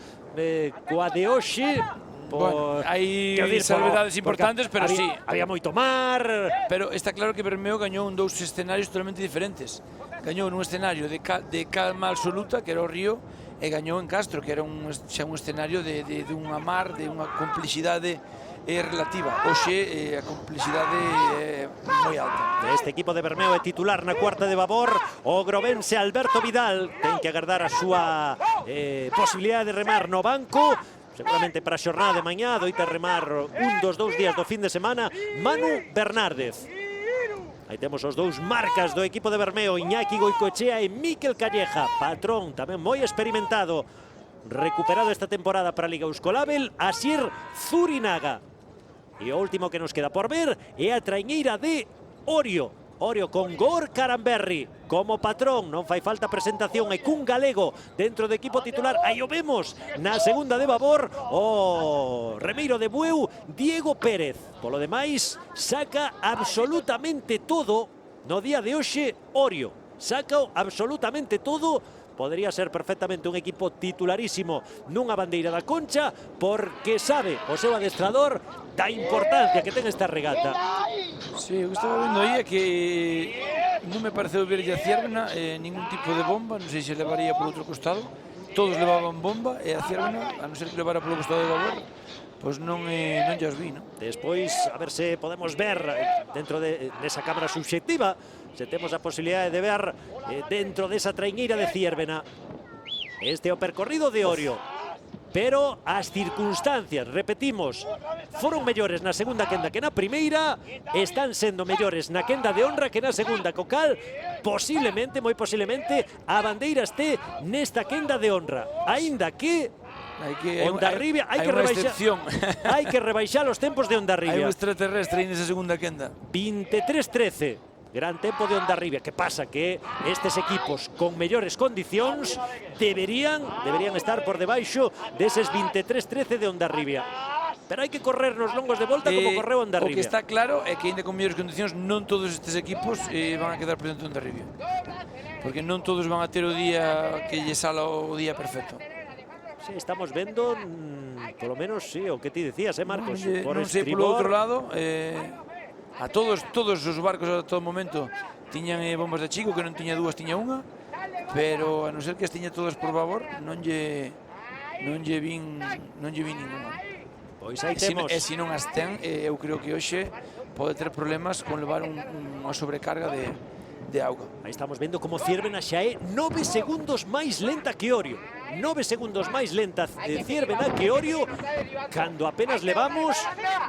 coa de hoxe. Bueno, hai salvedades importantes, pero sí. Había moito mar. Pero está claro que Bermeo gañou en 2 escenarios totalmente diferentes. Gañou nun escenario de calma absoluta, que era o río, e gañou en Castro, que era xa un escenario de unha mar, de unha complexidade relativa. Hoxe a complexidade é moi alta. Este equipo de Bermeo é titular na cuarta de babor. O grovense Alberto Vidal ten que agardar a súa posibilidade de remar no banco. Seguramente para a xornada de mañá doita remar un dos 2 días do fin de semana Manu Bernárdez. Aí temos os dous marcas do equipo de Bermeo, Iñaki Goicoechea e Miquel Calleja. Patrón tamén moi experimentado, recuperado esta temporada para a Liga Euskolabel, Asier Zurinaga. E o último que nos queda por ver é a traiñeira de Orio. Orio con Gor Caramberri como patrón, non fai falta presentación, e cun galego dentro do equipo titular. Aí o vemos na segunda de babor, o remeiro de Bueu, Diego Pérez. Polo demais, saca absolutamente todo no día de hoxe Orio. Saca absolutamente todo. Podría ser perfectamente un equipo titularísimo nunha bandeira da Concha, porque sabe o seu adestrador da importancia que ten esta regata. Sí, o que estaba vendo aí é que non me pareceu ver a Ciérvena ningún tipo de bomba, non sei se levaría por outro costado. Todos levaban bomba e a Ciérvena, a non ser que levara polo costado de babor, pois non ya os vi, non? Despois, a ver se podemos ver dentro desa cámara subxectiva, se temos a posibilidade de ver dentro desa traiñeira de Ciérvena. Este é o percorrido de Orio. Pero as circunstancias, repetimos, foron mellores na segunda quenda que na primeira, están sendo mellores na quenda de honra que na segunda, co cal, posiblemente, moi posiblemente, a bandeira este nesta quenda de honra. Aínda que Hondarribia, hai que rebaixar os tempos de Hondarribia. Hai un extraterrestre aí nesa segunda quenda. 23-13. Gran tempo de Hondarribia. Que pasa? Que estes equipos con mellores condicións deberían estar por debaixo deses 23-13 de Hondarribia. Pero hai que correr nos longos de volta como correu Hondarribia. O que está claro é que ainda con mellores condicións non todos estes equipos van a quedar por dentro de Hondarribia. Porque non todos van a ter o día que lle sala o día perfecto. Sí, estamos vendo, polo menos, sí, o que ti decías, Marcos? Non sei, polo outro lado, a todos os barcos a todo momento tiñan bombas de chico, que non tiña dúas, tiña unha, pero a non ser que as tiña todas por babor, non lle vin ninguna. Pois aí Se temos. se non as ten, eu creo que hoxe pode ter problemas con levar unha sobrecarga de auga. Aí estamos vendo como Ciervena xa é 9 segundos máis lenta que Orio. 9 segundos máis lenta Ciervena que Orio, cando apenas levamos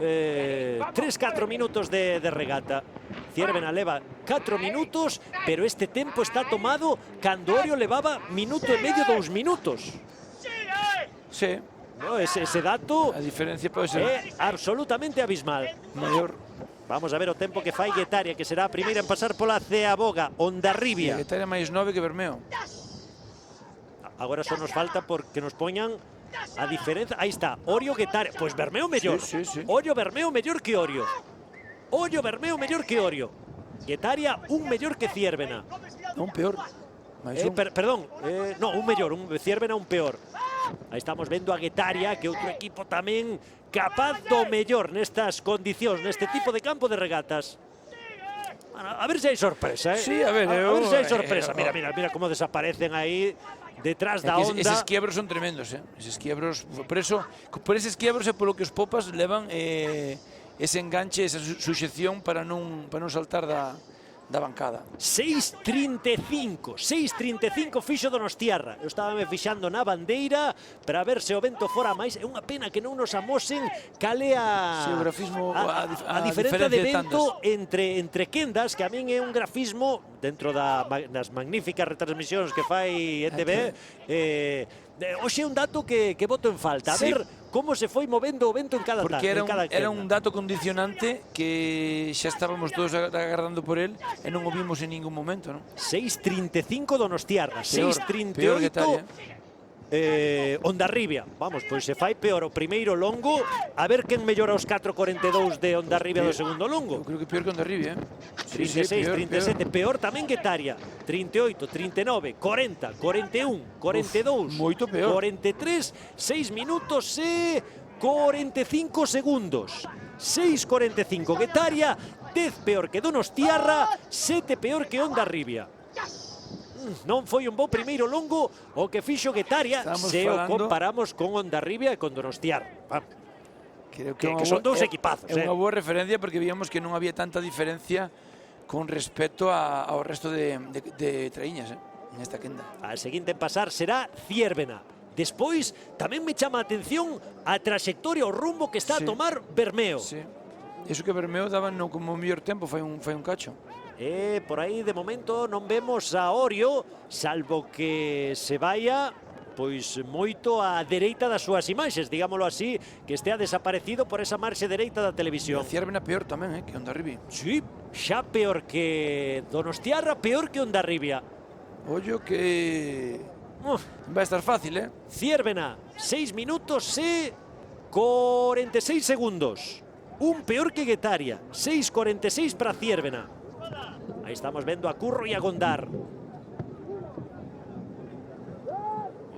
3-4 minutos de regata. Ciervena leva 4 minutos, pero este tempo está tomado cando Orio levaba minuto e medio, 2 minutos. Sí, No, ese dato a diferencia pode ser é absolutamente abismal. maior. Vamos a ver o tempo que fai Guetaria, que será a primeira en pasar pola Ceaboga, Hondarribia. Guetaria máis 9 que Bermeo. Agora só nos falta porque nos poñan a diferenza. Aí está, Orio Guetaria. Pois Bermeo mellor. Sí, sí, sí. Orio Bermeo mellor que Orio. Orio Bermeo mellor que Orio. Guetaria un mellor que Ciervena. Non, peor. Mais un. Perdón, no, un mellor, Ciervena un peor. Aí estamos vendo a Guetaria, que outro equipo tamén capaz do mellor nestas condicións, neste tipo de campo de regatas. Bueno, a ver se hai sorpresa, eh? Sí, a ver, a ver se hai sorpresa. Mira como desaparecen aí detrás da onda. Eses quiebros son tremendos, Eses quiebros, por eses quiebros é polo que os popas levan ese enganche, esa suxección para non saltar da bancada. 6.35 fixo Donostiarra. Eu estaba me fixando na bandeira para ver se o vento fora máis. É unha pena que non nos amosen cal é Sí, o grafismo, a diferenza de vento entre quendas, que a min é un grafismo dentro das magníficas retransmisións que fai ETV. Hoxe é un dato que boto en falta. A ver como se foi movendo o vento en cada quenda. Porque era un dato condicionante que xa estábamos todos agarrando por él e non o vimos en ningún momento, non? 6.35 Donostiarra, Peor que tal, 6.38 Hondarribia. Vamos, pois se fai peor o primeiro longo, a ver quen mellora os 4.42 de Hondarribia do segundo longo. Eu creo que peor que Hondarribia, 36, 37, peor tamén Guetaria. 38, 39, 40, 41, 42, moito peor. 43, 6 minutos e 45 segundos. 6.45 Guetaria, 10 peor que Donostiarra, 7 peor que Hondarribia. Non foi un bo primeiro longo o que fixo Guetaria se o comparamos con Hondarribia e con Donostiarra. Creo que son dous equipazos. É unha boa referencia porque víamos que non había tanta diferencia con respecto ao resto de traíñas nesta quenda. A seguinte en pasar será Ciervena. Despois tamén me chama a atención a trayectoria, o rumbo que está a tomar Bermeo. Sí. Iso que Bermeo daban como o mellor tempo, fai un cacho. Por aí de momento non vemos a Orio, salvo que se vaya pois moito á dereita das súas imaxes, digámoslo así, que estea desaparecido por esa marxe dereita da televisión. A Ciervena peor tamén, que Hondarribia. Sí, xa peor que Donostiarra, peor que Hondarribia. Ollo que vai estar fácil, Ciervena, 6 minutos e 46 segundos. Un peor que Guetaria, 6.46 para Ciervena. Aí estamos vendo a Curro e a Gondar.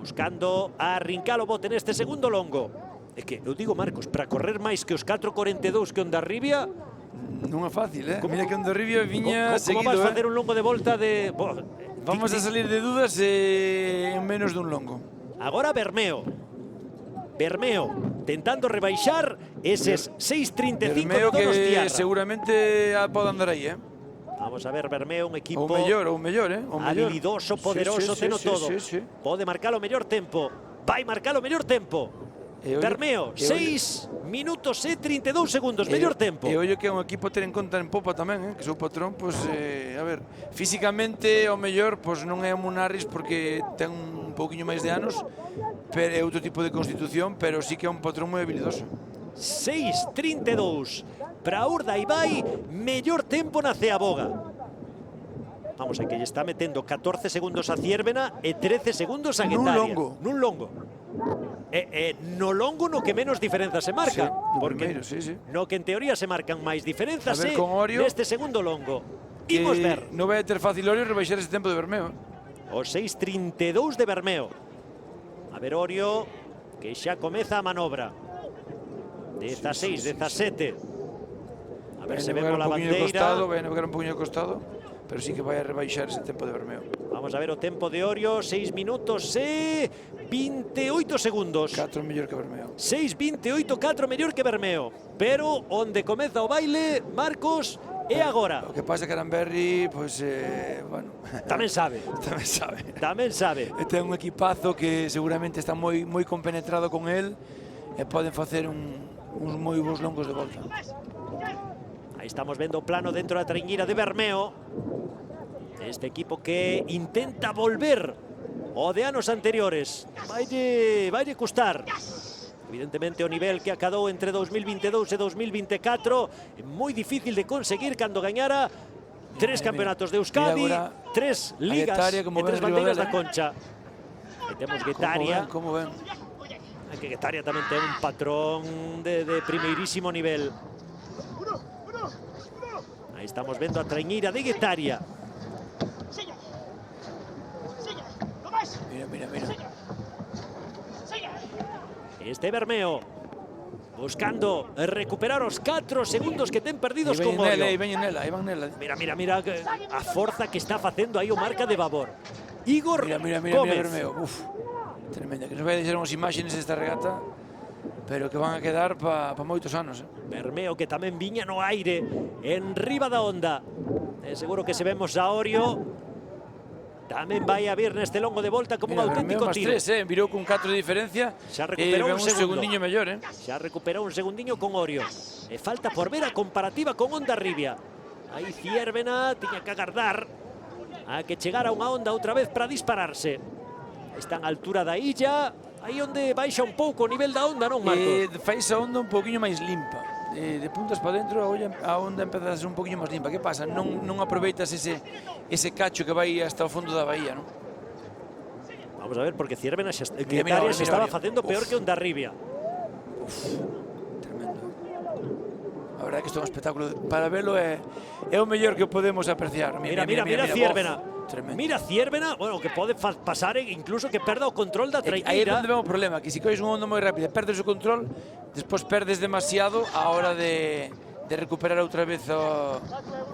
Buscando a arrincar o bote neste segundo longo. É que, eu digo, Marcos, para correr máis que os 4.42 que Hondarribia... Non é fácil, Mira que Hondarribia viña seguido, Como vas facer un longo de volta de... Vamos a salir de dudas en menos dun longo. Agora Bermeo, tentando rebaixar eses 6.35 de Donostiarra. Que seguramente pode andar aí, Vamos a ver, Bermeo, un equipo ou mellor, habilidoso, poderoso, teno todo. Pode marcar o mellor tempo. Vai marcar o mellor tempo. Bermeo, 6 minutos e 32 segundos, mellor tempo. E ollo que é un equipo a ter en conta en popa tamén, que seu patrón, pois, a ver, físicamente o mellor, pois non é o Munarris porque ten un pouquiño máis de anos, pero é outro tipo de constitución, pero sí que é un patrón moi habilidoso. 6.32 para Urdaibai, mellor tempo na Ceaboga. Vamos, é que lle está metendo 14 segundos a Ciervena e 13 segundos a Guetaria. Nun longo. No longo no que menos diferenza se marca. Sí, porque primeiro, sí. No que en teoría se marcan máis diferenzas neste segundo longo. Imos ver. Non vai ter fácil Orio rebaixar ese tempo de Bermeo. O 6.32 de Bermeo. A ver Orio, que xa comeza a manobra. 16, 17. A ver se vemos a bandeira. Vai navegar un poquinho de costado, pero sí que vai a rebaixar ese tempo de Bermeo. Vamos a ver o tempo de Orio, 6 minutos e 28 segundos. 4 mellor que Bermeo. 6.28, 4 mellor que Bermeo. Pero onde comeza o baile, Marcos, é agora. O que pasa é que Aranberri, pois, bueno... Tamén sabe. Tamén sabe. Tamén sabe. E ten un equipazo que seguramente está moi compenetrado con él e poden facer uns moi bons longos de volta. Aí estamos vendo o plano dentro da traiñeira de Bermeo. Este equipo que intenta volver o de anos anteriores. Vaille custar. Evidentemente o nivel que acadou entre 2022 e 2024 é moi difícil de conseguir cando gañara 3 campeonatos de Euskadi, 3 ligas e 3 bandeiras da Concha. E temos Guetaria. Como ven? Que Guetaria tamén ten un patrón de primeirísimo nivel. Aí estamos vendo a traiñeira de Guetaria. Mira. Este Bermeo buscando recuperar os 4 segundos que ten perdidos con Orio. Aí van nela. Mira a forza que está facendo aí o marca de Babor. Igor Mira, Gómez. Bermeo. Uf, tremenda. Que nos vai deixar unhas imaxes esta regata, pero que van a quedar para moitos anos. Bermeo que tamén viña no aire en riba da onda. Seguro que se vemos a Orio. Tamén vai a vir neste longo de volta como un auténtico tiro. Bermeo más 3, virou con 4 de diferencia. Xa recuperou un segundiño mellor, Xa recuperou un segundiño con Orio. E falta por ver a comparativa con Hondarribia. Aí Ziérbena tiña que agardar a que chegara unha onda outra vez para dispararse. Está en altura da illa, aí onde baixa un pouco o nivel da onda, non, Marcos? Fais a onda un poquinho máis limpa. De puntas para dentro a onda empeza a ser un poquinho máis limpa. Que pasa? Non aproveitas ese cacho que vai hasta o fondo da bahía, non? Vamos a ver, porque Ziérbena Guetaria se estaba facendo peor que Hondarribia. Tremendo. A verdade é que isto é un espectáculo. Para velo é o mellor que podemos apreciar. Mira Ziérbena. Mira Ziérbena, bueno, que pode pasar incluso que perda o control da traiñeira. Aí é onde vemos o problema, que se cois unha onda moi rápida, perdes o control, despois perdes demasiado a hora de recuperar outra vez o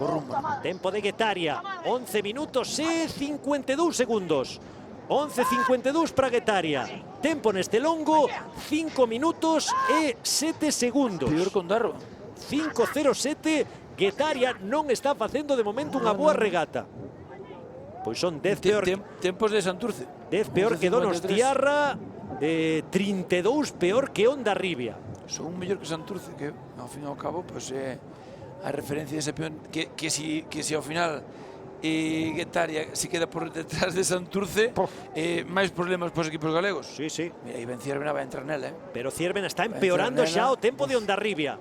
rumbo. Tempo de Guetaria, 11 minutos e 52 segundos. 11.52 para Guetaria. Tempo neste longo, 5 minutos e 7 segundos. Peor con Darro. 5.07, Guetaria non está facendo de momento unha boa regata. Pois son 10 peor. Tempos de Santurce. 10 peor que Donostiarra, 32 peor que Hondarribia. Son un mellor que Santurce, que ao fin e ao cabo pois é a referencia dese peón que si ao final Guetaria se queda por detrás de Santurce, máis problemas para os equipos galegos. Sí. Mira, aí ben Ziérbena vai entrar nela, Pero Ziérbena está empeorando xa o tempo de Hondarribia.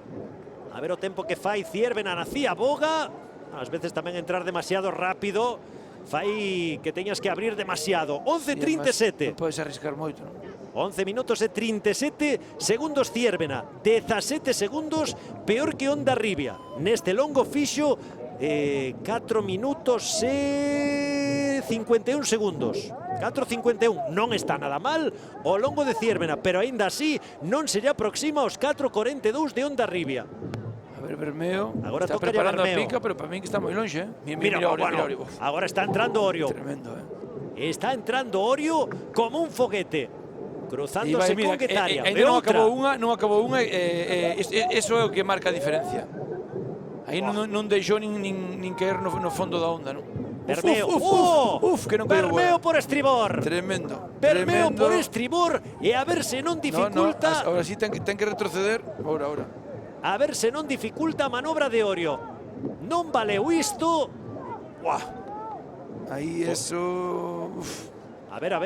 A ver o tempo que fai Ziérbena na Cía Boga. Ás veces tamén entrar demasiado rápido fai que teñas que abrir demasiado. 11.37. Non podes arriscar moito, non? 11 minutos e 37 segundos Ziérbena. 17 segundos peor que Hondarribia. Neste longo fixo 4 minutos e 51 segundos. 4.51. Non está nada mal o longo de Ziérbena, pero aínda así non se lle aproxima aos 4.42 de Hondarribia. A ver, Bermeo agora está preparando a pica, pero para min que está moi longe, Mira Orio. Agora está entrando Orio. Tremendo, Está entrando Orio como un foguete, cruzándose con Guetaria. Non acabou unha, eso é o que marca a diferencia. Aí non deixou nin caer no fondo da onda, non? Bermeo, que non caeu. Bermeo por estribor. Tremendo. Bermeo por estribor e a ver se non dificulta. Ahora sí ten que retroceder. Ahora. A ver se non dificulta a manobra de Orio. Non valeu isto. Aí eso... A ver.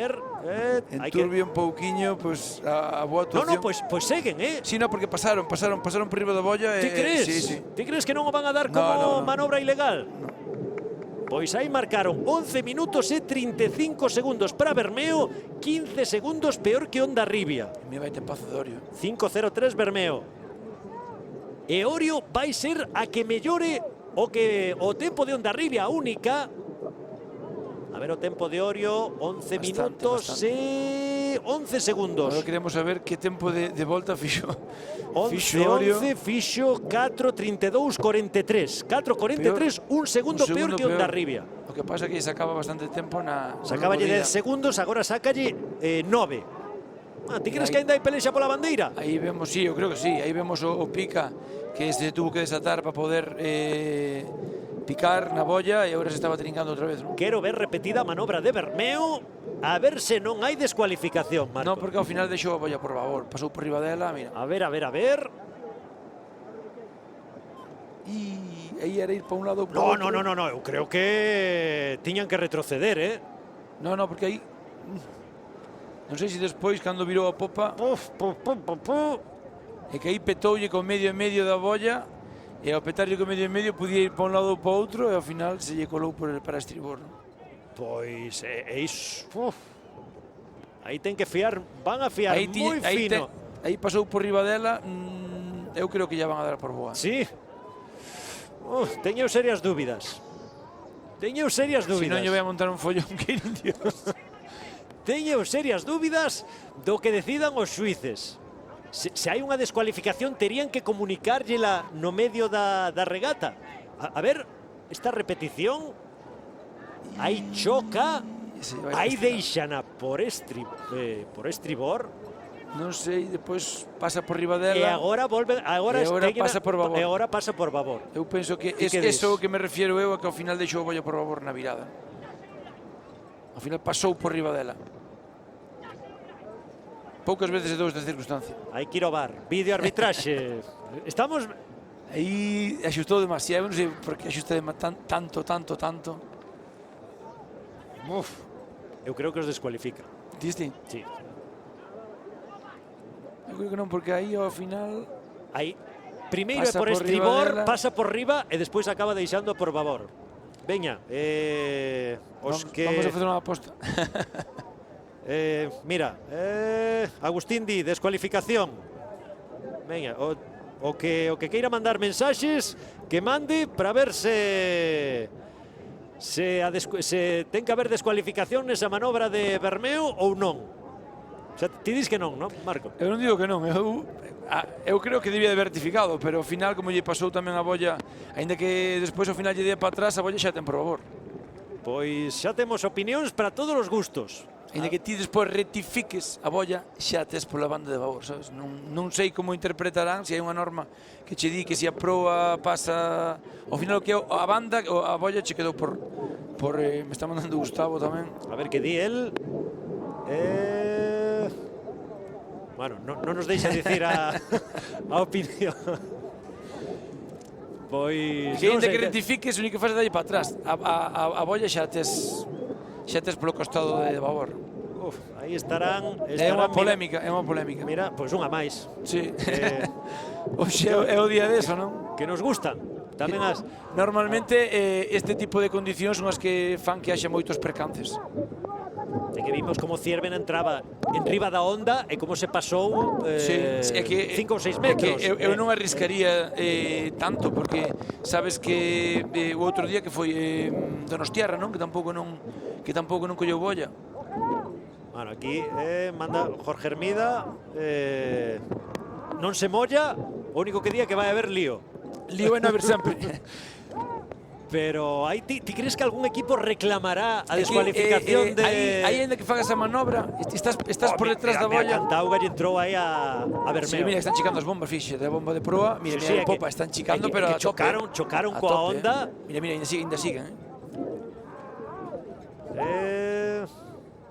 Enturbia un pouquiño pues, a boa actuación. No, pues seguen, Sí, no, porque pasaron por riba da bolla. Ti crees? Sí. Ti crees que non o van a dar como manobra ilegal? No. Pois aí marcaron 11 minutos e 35 segundos para Bermeo, 15 segundos peor que Hondarribia. Me vai tempazo de Orio. 5.03 Bermeo. E Orio vai ser a que mellore o tempo de Hondarribia, a única. A ver o tempo de Orio, 11 minutos e 11 segundos. Agora queremos saber que tempo de volta fixo. 11, fixo 4.32.43. 4.43, un segundo peor que Hondarribia. O que pasa é que sacaba bastante tempo na... Sacaballe 10 segundos, agora sácalle 9. Ti crees que ainda hai pelexa pola bandeira? Aí vemos, sí, eu creo que sí. Aí vemos o Pica, que se tuvo que desatar para poder picar na bolla e agora se estaba trincando outra vez, non? Quero ver repetida a manobra de Bermeo, a ver se non hai descualificación, Marco. Non, porque ao final deixou a bolla por favor, pasou por riba dela, mira. A ver. E aí era ir para un lado ou para No, outro. no, eu creo que tiñan que retroceder, No, porque aí... Non sei se despois, cando virou a popa, é que aí petoulle con medio e medio da bolla, e ao petarlle con medio e medio podía ir para un lado ou para outro, e ao final se lle colou para estribor. Pois é iso. Aí ten que fiar, van a fiar moi fino. Aí pasou por riba dela, eu creo que ya van a dar por boa. Sí. Teño serias dúbidas. Se non lle voy a montar un follón que Dios. Teño serias dúbidas do que decidan os xuíces. Se hai unha descualificación, terían que comunicárllela no medio da regata. A ver, esta repetición, aí choca, aí deixana por estribor. Non sei, depois pasa por riba dela. E agora pasa por babor. E agora pasa por babor. Eu penso que eso que me refiero eu a que ao final deixou a bolla por babor na virada. Ao final pasou por riba dela. Poucas veces se dou esta circunstancia. Hai que ir ao bar. Vídeo arbitraxe. Estamos... Aí axustou demasiado, non sei por que axusta tanto. Eu creo que os descualifica. Diste? Sí. Eu creo que non, porque aí ao final... Aí, primeiro é por riba estribor, dela. pasa por riba e despois acaba deixando por babor. Veña, Vamos a facer unha aposta. Mira, Agustín di, descualificación. Veña, o que queira mandar mensaxes, que mande para ver se ten que haber descualificación nesa manobra de Bermeo ou non. O sea, ti dis que non, Marco? Eu non digo que non, eu creo que debía de haber rectificado, pero ao final, como lle pasou tamén a bolla, aínda que despois ao final lle dea para atrás, a bolla xa ten por favor. Pois xa temos opinións para todos os gustos. Aínda que ti despois rectifiques a bolla, xa tes pola banda de favor, sabes? Non sei como interpretarán, se hai unha norma que che di que se a proa pasa... Ao final o que a banda, a bolla che quedou por me está mandando Gustavo tamén. A ver que di el. Bueno, non nos deixa dicir a opinión. Pois... Que aínda que rectifiques, o único que faz é dalle para atrás. A bolla xa tes polo costado de babor. Aí estarán... É unha polémica, Mira, pois unha máis. Sí. Oxe, é o día deso, non? Que nos gustan. Tamén as... Normalmente este tipo de condicións son as que fan que haxa moitos percances. É que vimos como Ciervena entraba en riba da onda e como se pasou 5 ou 6 metros. Eu non arriscaría tanto, porque sabes que o outro día que foi Donostiarra, non? Que tampouco non colleu bolla. Bueno, aquí manda Jorge Hermida, non se molla, o único que día que vai haber lío. Lío vai non haber sempre. Pero aí ti crees que algún equipo reclamará a descualificación de... Aí ainda que fagas a manobra, estás por detrás da bolla. Cantauga lle entrou aí a Bermeo. Sí, mira, están chicando as bombas, fixe, da bomba de proa. Mira, a popa, están chicando, pero a tope. Chocaron coa onda. Mira, ainda siguen.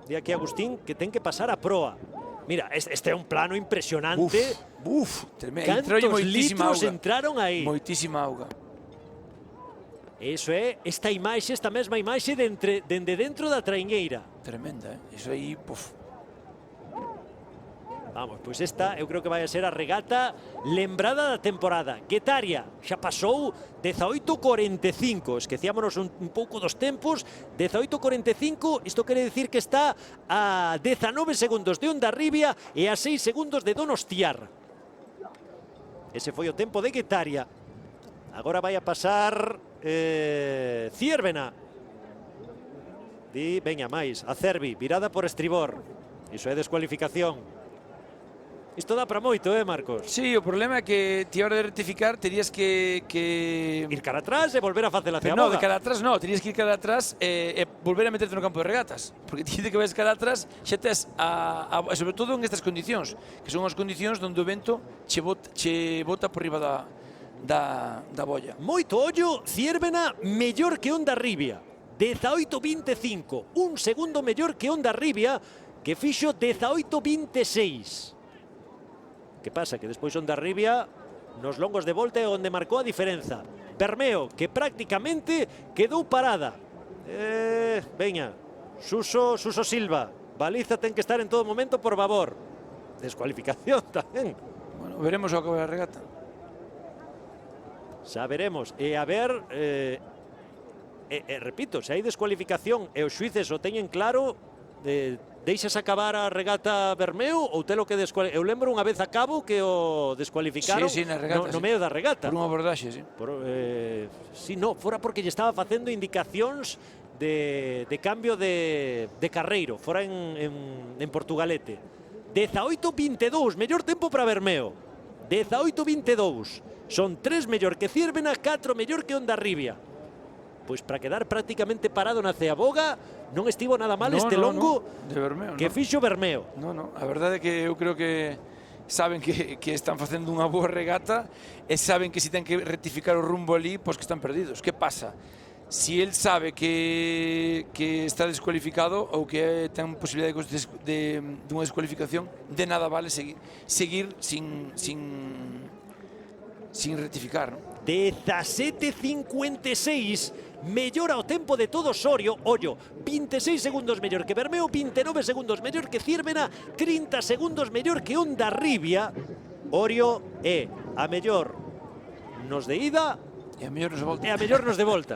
Di aquí Agustín que ten que pasar a proa. Mira, este é un plano impresionante. Tremendo. Cantos litros entraron aí. Moitísima auga. Eso é esta mesma imaxe dende dentro da traiñeira. Tremenda, Iso aí, puf. Vamos, pois esta eu creo que vai a ser a regata lembrada da temporada. Guetaria xa pasou 18:45. Esqueciámonos un pouco dos tempos. 18:45, isto quere dicir que está a 19 segundos de Hondarribia e a 6 segundos de Donostiarra. Ese foi o tempo de Guetaria. Agora vai a pasar Ciervena. Veña máis, a Cervi, virada por estribor. Iso é descualificación. Isto dá para moito, Marcos? Sí, o problema é que ti a hora de rectificar terías que Ir cara atrás e volver a facer hacia a no, boga. de cara atrás no, terías que ir cara atrás e volver a meterte no campo de regatas, porque ti de que ves cara atrás xa tes sobre todo en estas condicións, que son as condicións onde o vento che bota por riba da bolla. Moito ollo, Ziérbena mellor que Hondarribia. 18-25, un segundo mellor que Hondarribia, que fixo 18-26. Que pasa? Que despois Hondarribia nos longos de volta é onde marcou a diferenza. Bermeo, que prácticamente quedou parada. Veña, Suso Silva. Baliza ten que estar en todo momento por favor. Descualificación tamén. Bueno, veremos ao acabar a regata. Xa veremos. E a ver, repito, se hai descualificación e os xuíces o teñen claro, deixas acabar a regata Bermeo ou telo que descualificar? Eu lembro unha vez a cabo que o descualificaron na regata, no medio da regata. Por unha abordaxe, sí. Fora porque lle estaba facendo indicacións de cambio de carreiro, fora en Portugalete. 18-22, mellor tempo para Bermeo. 18-22. Son 3 mellor que Ziérbena, 4 mellor que Hondarribia. Pois para quedar prácticamente parado na Ceaboga non estivo nada mal este longo de Bermeo, que fixo Bermeo. No, a verdade é que eu creo que saben que están facendo unha boa regata e saben que se ten que rectificar o rumbo ali, pois que están perdidos. Que pasa? Si él sabe que está descualificado ou que ten posibilidade de unha descualificación, de nada vale seguir sin rectificar, non? 17-56, mellora o tempo de todo Sorio. Ollo, 26 segundos mellor que Bermeo, 29 segundos mellor que Ziérbena, 30 segundos mellor que Hondarribia. Orio é a mellor nos de ida e a mellor nos de volta.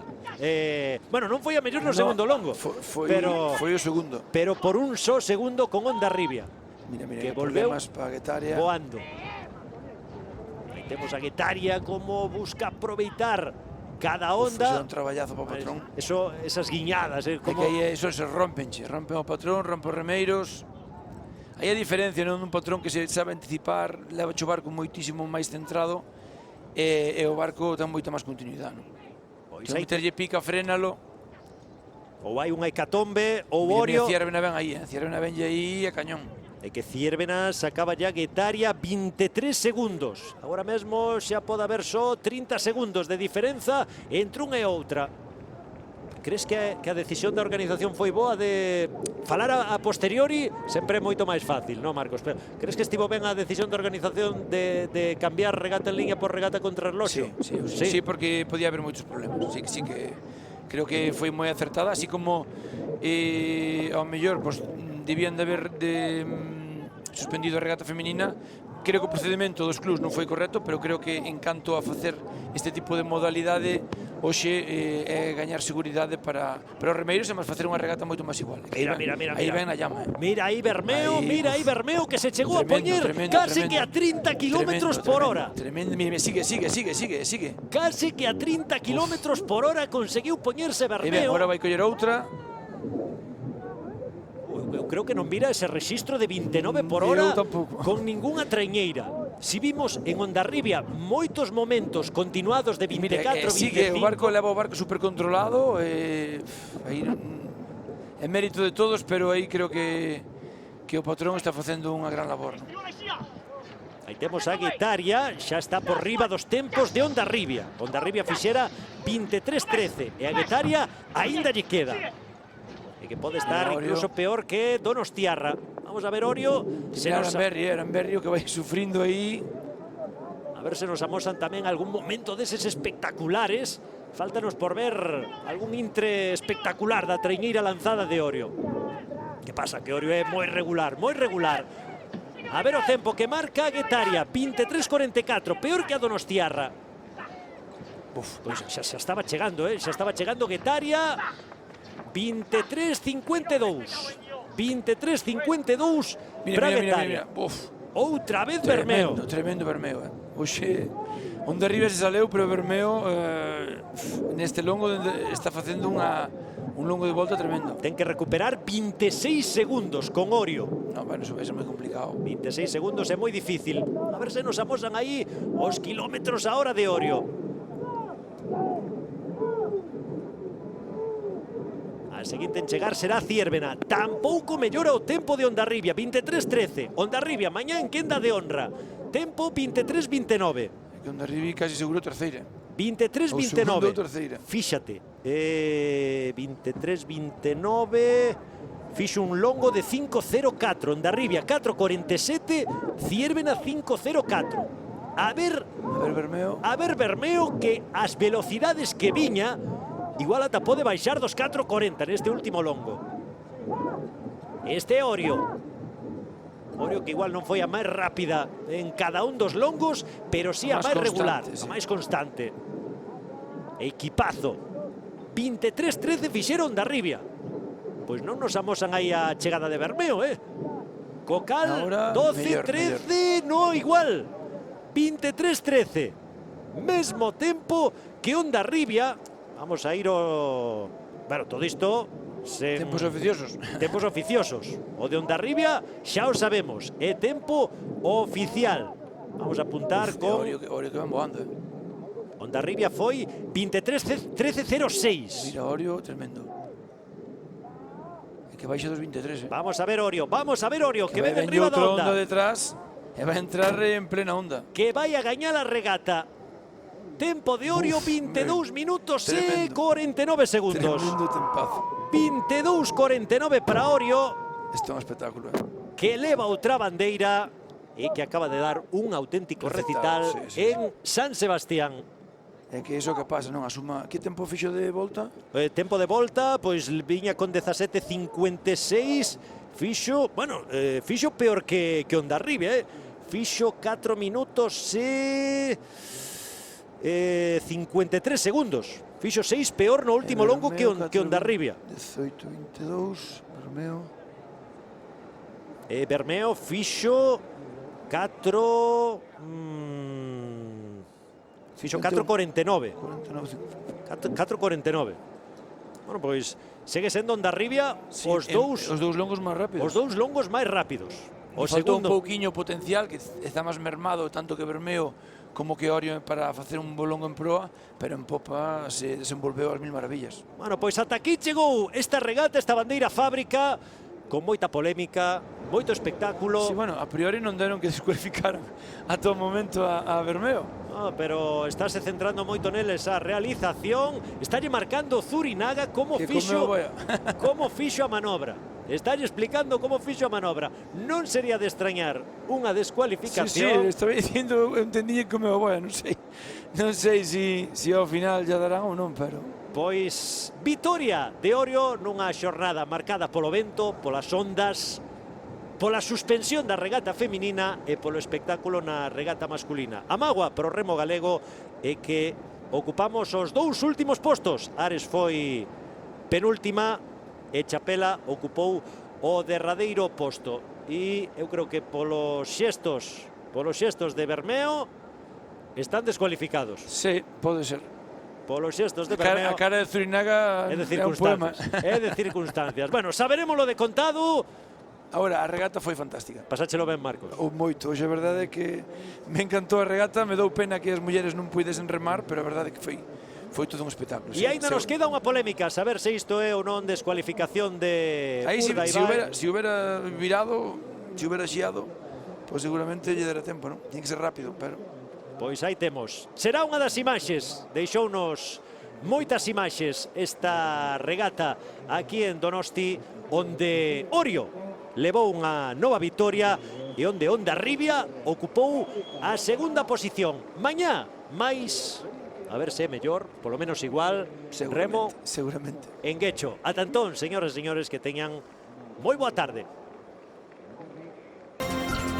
Bueno, non foi a mellor no segundo longo, foi o segundo. Pero por un só segundo con Hondarribia. Mira, que volveu voando. Aí temos a Guetaria como busca aproveitar cada onda. Un traballazo para o patrón. Esas guiñadas. Como... que aí eso se rompen o patrón, rompe os remeiros. Aí a diferencia non dun patrón que se sabe anticipar, leva o barco moitísimo máis centrado e o barco ten moita máis continuidade. Pois hai que meterlle pica, frénalo. Ou hai unha hecatombe, ou Orio. Ziérbena ven aí, Ziérbena ven aí a cañón. É que Ziérbena sacaba ya Guetaria 23 segundos. Agora mesmo xa pode haber só 30 segundos de diferenza entre unha e outra. Crees que a decisión da organización foi boa de falar a posteriori? Sempre é moito máis fácil, non, Marcos? Pero crees que estivo ben a decisión da organización de cambiar regata en liña por regata contra reloxo? Sí, porque podía haber moitos problemas. Sí que creo que foi moi acertada, así como ao mellor debían de haber suspendido a regata femenina. Creo que o procedimento dos clubs non foi correcto, pero creo que en canto a facer este tipo de modalidade hoxe é gañar seguridade para os remeiros e máis facer unha regata moito máis igual. Mira. Aí ven a llama. Mira aí Bermeo, que se chegou a poñer case que a 30 km por hora. Tremendo, sigue. Case que a 30 km por hora conseguiu poñerse Bermeo. Agora vai coller outra. Eu creo que non mira ese rexistro de 29 por hora con ningunha traiñeira. Si vimos en Hondarribia moitos momentos continuados de 24, 25. Sigue, o barco leva o barco super controlado, aí é mérito de todos, pero aí creo que o patrón está facendo unha gran labor. Aí temos a Guetaria, xa está por riba dos tempos de Hondarribia. Hondarribia fixera 23-13 e a Guetaria aínda lle queda. E que pode estar incluso peor que Donostiarra. Vamos a ver Orio. Era Berrio que vai sufrindo aí. A ver se nos amosan tamén algún momento deses espectaculares. Fáltanos por ver algún intre espectacular da traiñeira lanzada de Orio. Que pasa? Que Orio é moi regular. A ver o tempo que marca a Guetaria. 23-44, peor que a Donostiarra. Pois xa estaba chegando, xa estaba chegando Guetaria. 23-52 para Guetaria. Outra vez Bermeo. Tremendo Bermeo. Oxe, Hondarribia se saleu, pero Bermeo neste longo está facendo unha un longo de volta tremendo. Ten que recuperar 26 segundos con Orio. No, bueno, eso vai ser moi complicado. 26 segundos é moi difícil. A ver se nos amosan aí os kilómetros a hora de Orio. A seguinte en chegar será Ziérbena. Tampouco mellora o tempo de Hondarribia, 23-13. Hondarribia, mañá en quenda de honra. Tempo 23-29. Que Hondarribia casi seguro terceira. 23-29. ou terceira. Fíxate. 23-29. Fixo un longo de 5-0-4. Hondarribia 4-47. Ziérbena 5-0-4. A ver Bermeo que as velocidades que viña igual ata pode baixar dos 4.40 neste último longo. Este Orio. Orio que igual non foi a máis rápida en cada un dos longos, pero sí a máis regular, a máis constante. Equipazo. 23-13 fixeron Hondarribia. Pois non nos amosan aí a chegada de Bermeo, Cocal 12-13, no igual. 23-13. Mesmo tempo que Hondarribia. Vamos a ir o... Bueno, todo isto... Tempos oficiosos. Tempos oficiosos. O de Hondarribia xa o sabemos. É tempo oficial. Vamos a apuntar con... Orio que van voando, Hondarribia foi 23-13-06. Mira, Orio, tremendo. E que baixa dos 23, Vamos a ver Orio, que ven venga arriba da outra onda. detrás e vai entrar en plena onda. Que vai a gañar a regata. Tempo de Orio, 22 minutos e 49 segundos. Tremendo tempazo. 22-49 para Orio. Isto é un espectáculo, Que leva outra bandeira e que acaba de dar un auténtico recital sí. en San Sebastián. É que iso que pasa, non? Asuma... Que tempo fixo de volta? Tempo de volta, pois viña con 17.56. Fixo, bueno, fixo peor que Hondarribia, Fixo 4 minutos e... 53 segundos. Fixo 6 peor no último longo que Hondarribia. 18-22, Bermeo. Bermeo fixo 4... Fixo 4.49. 4.49. Bueno, pois segue sendo Hondarribia os dous longos máis rápidos. Os dous longos máis rápidos. O segundo segundo un pouquiño potencial, que está máis mermado tanto que Bermeo como que Orio para facer un bo longo en proa, pero en popa se desenvolveu as mil maravillas. Bueno, pois ata aquí chegou esta regata, esta bandeira fábrica, con moita polémica, moito espectáculo. Sí, bueno, a priori non deron que descualificaran a todo momento a Bermeo. Pero estáse centrando moito neles a realización. Estálle marcando Zurinaga como fixo a manobra. Estálle explicando como fixo a manobra. Non sería de extrañar unha descualificación. Sí, estaba dicindo, eu entendí como a boia, non sei se ao final ya darán ou non, pero... Pois vitoria de Orio nunha xornada marcada polo vento, polas ondas, pola suspensión da regata feminina e polo espectáculo na regata masculina. A mágoa pro remo galego é que ocupamos os dous últimos postos. Ares foi penúltima e Chapela ocupou o derradeiro posto. E eu creo que polos xestos de Bermeo están descualificados. Sí, pode ser. Polos xestos de Bermeo. A cara de Zurinaga é un poema. É de circunstancias. Bueno, saberemos lo de contado. Agora, a regata foi fantástica. Pasáchelo ben, Marcos. Moito. Hoxe a verdade é que me encantou a regata. Me dou pena que as mulleres non puidesen remar, pero a verdade é que foi todo un espectáculo. E ainda nos queda unha polémica, saber se isto é ou non descualificación de Urda Ibai. Se hubiera virado, se hubiera xiado, pois seguramente lle dará tempo, non? Tiene que ser rápido, pero... Pois aí temos. Será unha das imaxes. Deixounos moitas imaxes esta regata aquí en Donosti, onde Orio levou unha nova vitoria e onde Hondarribia ocupou a segunda posición. Mañá, máis... A ver se é mellor, polo menos igual, Remo seguramente. en Guecho. Ata entón, señores e señores, que teñan moi boa tarde.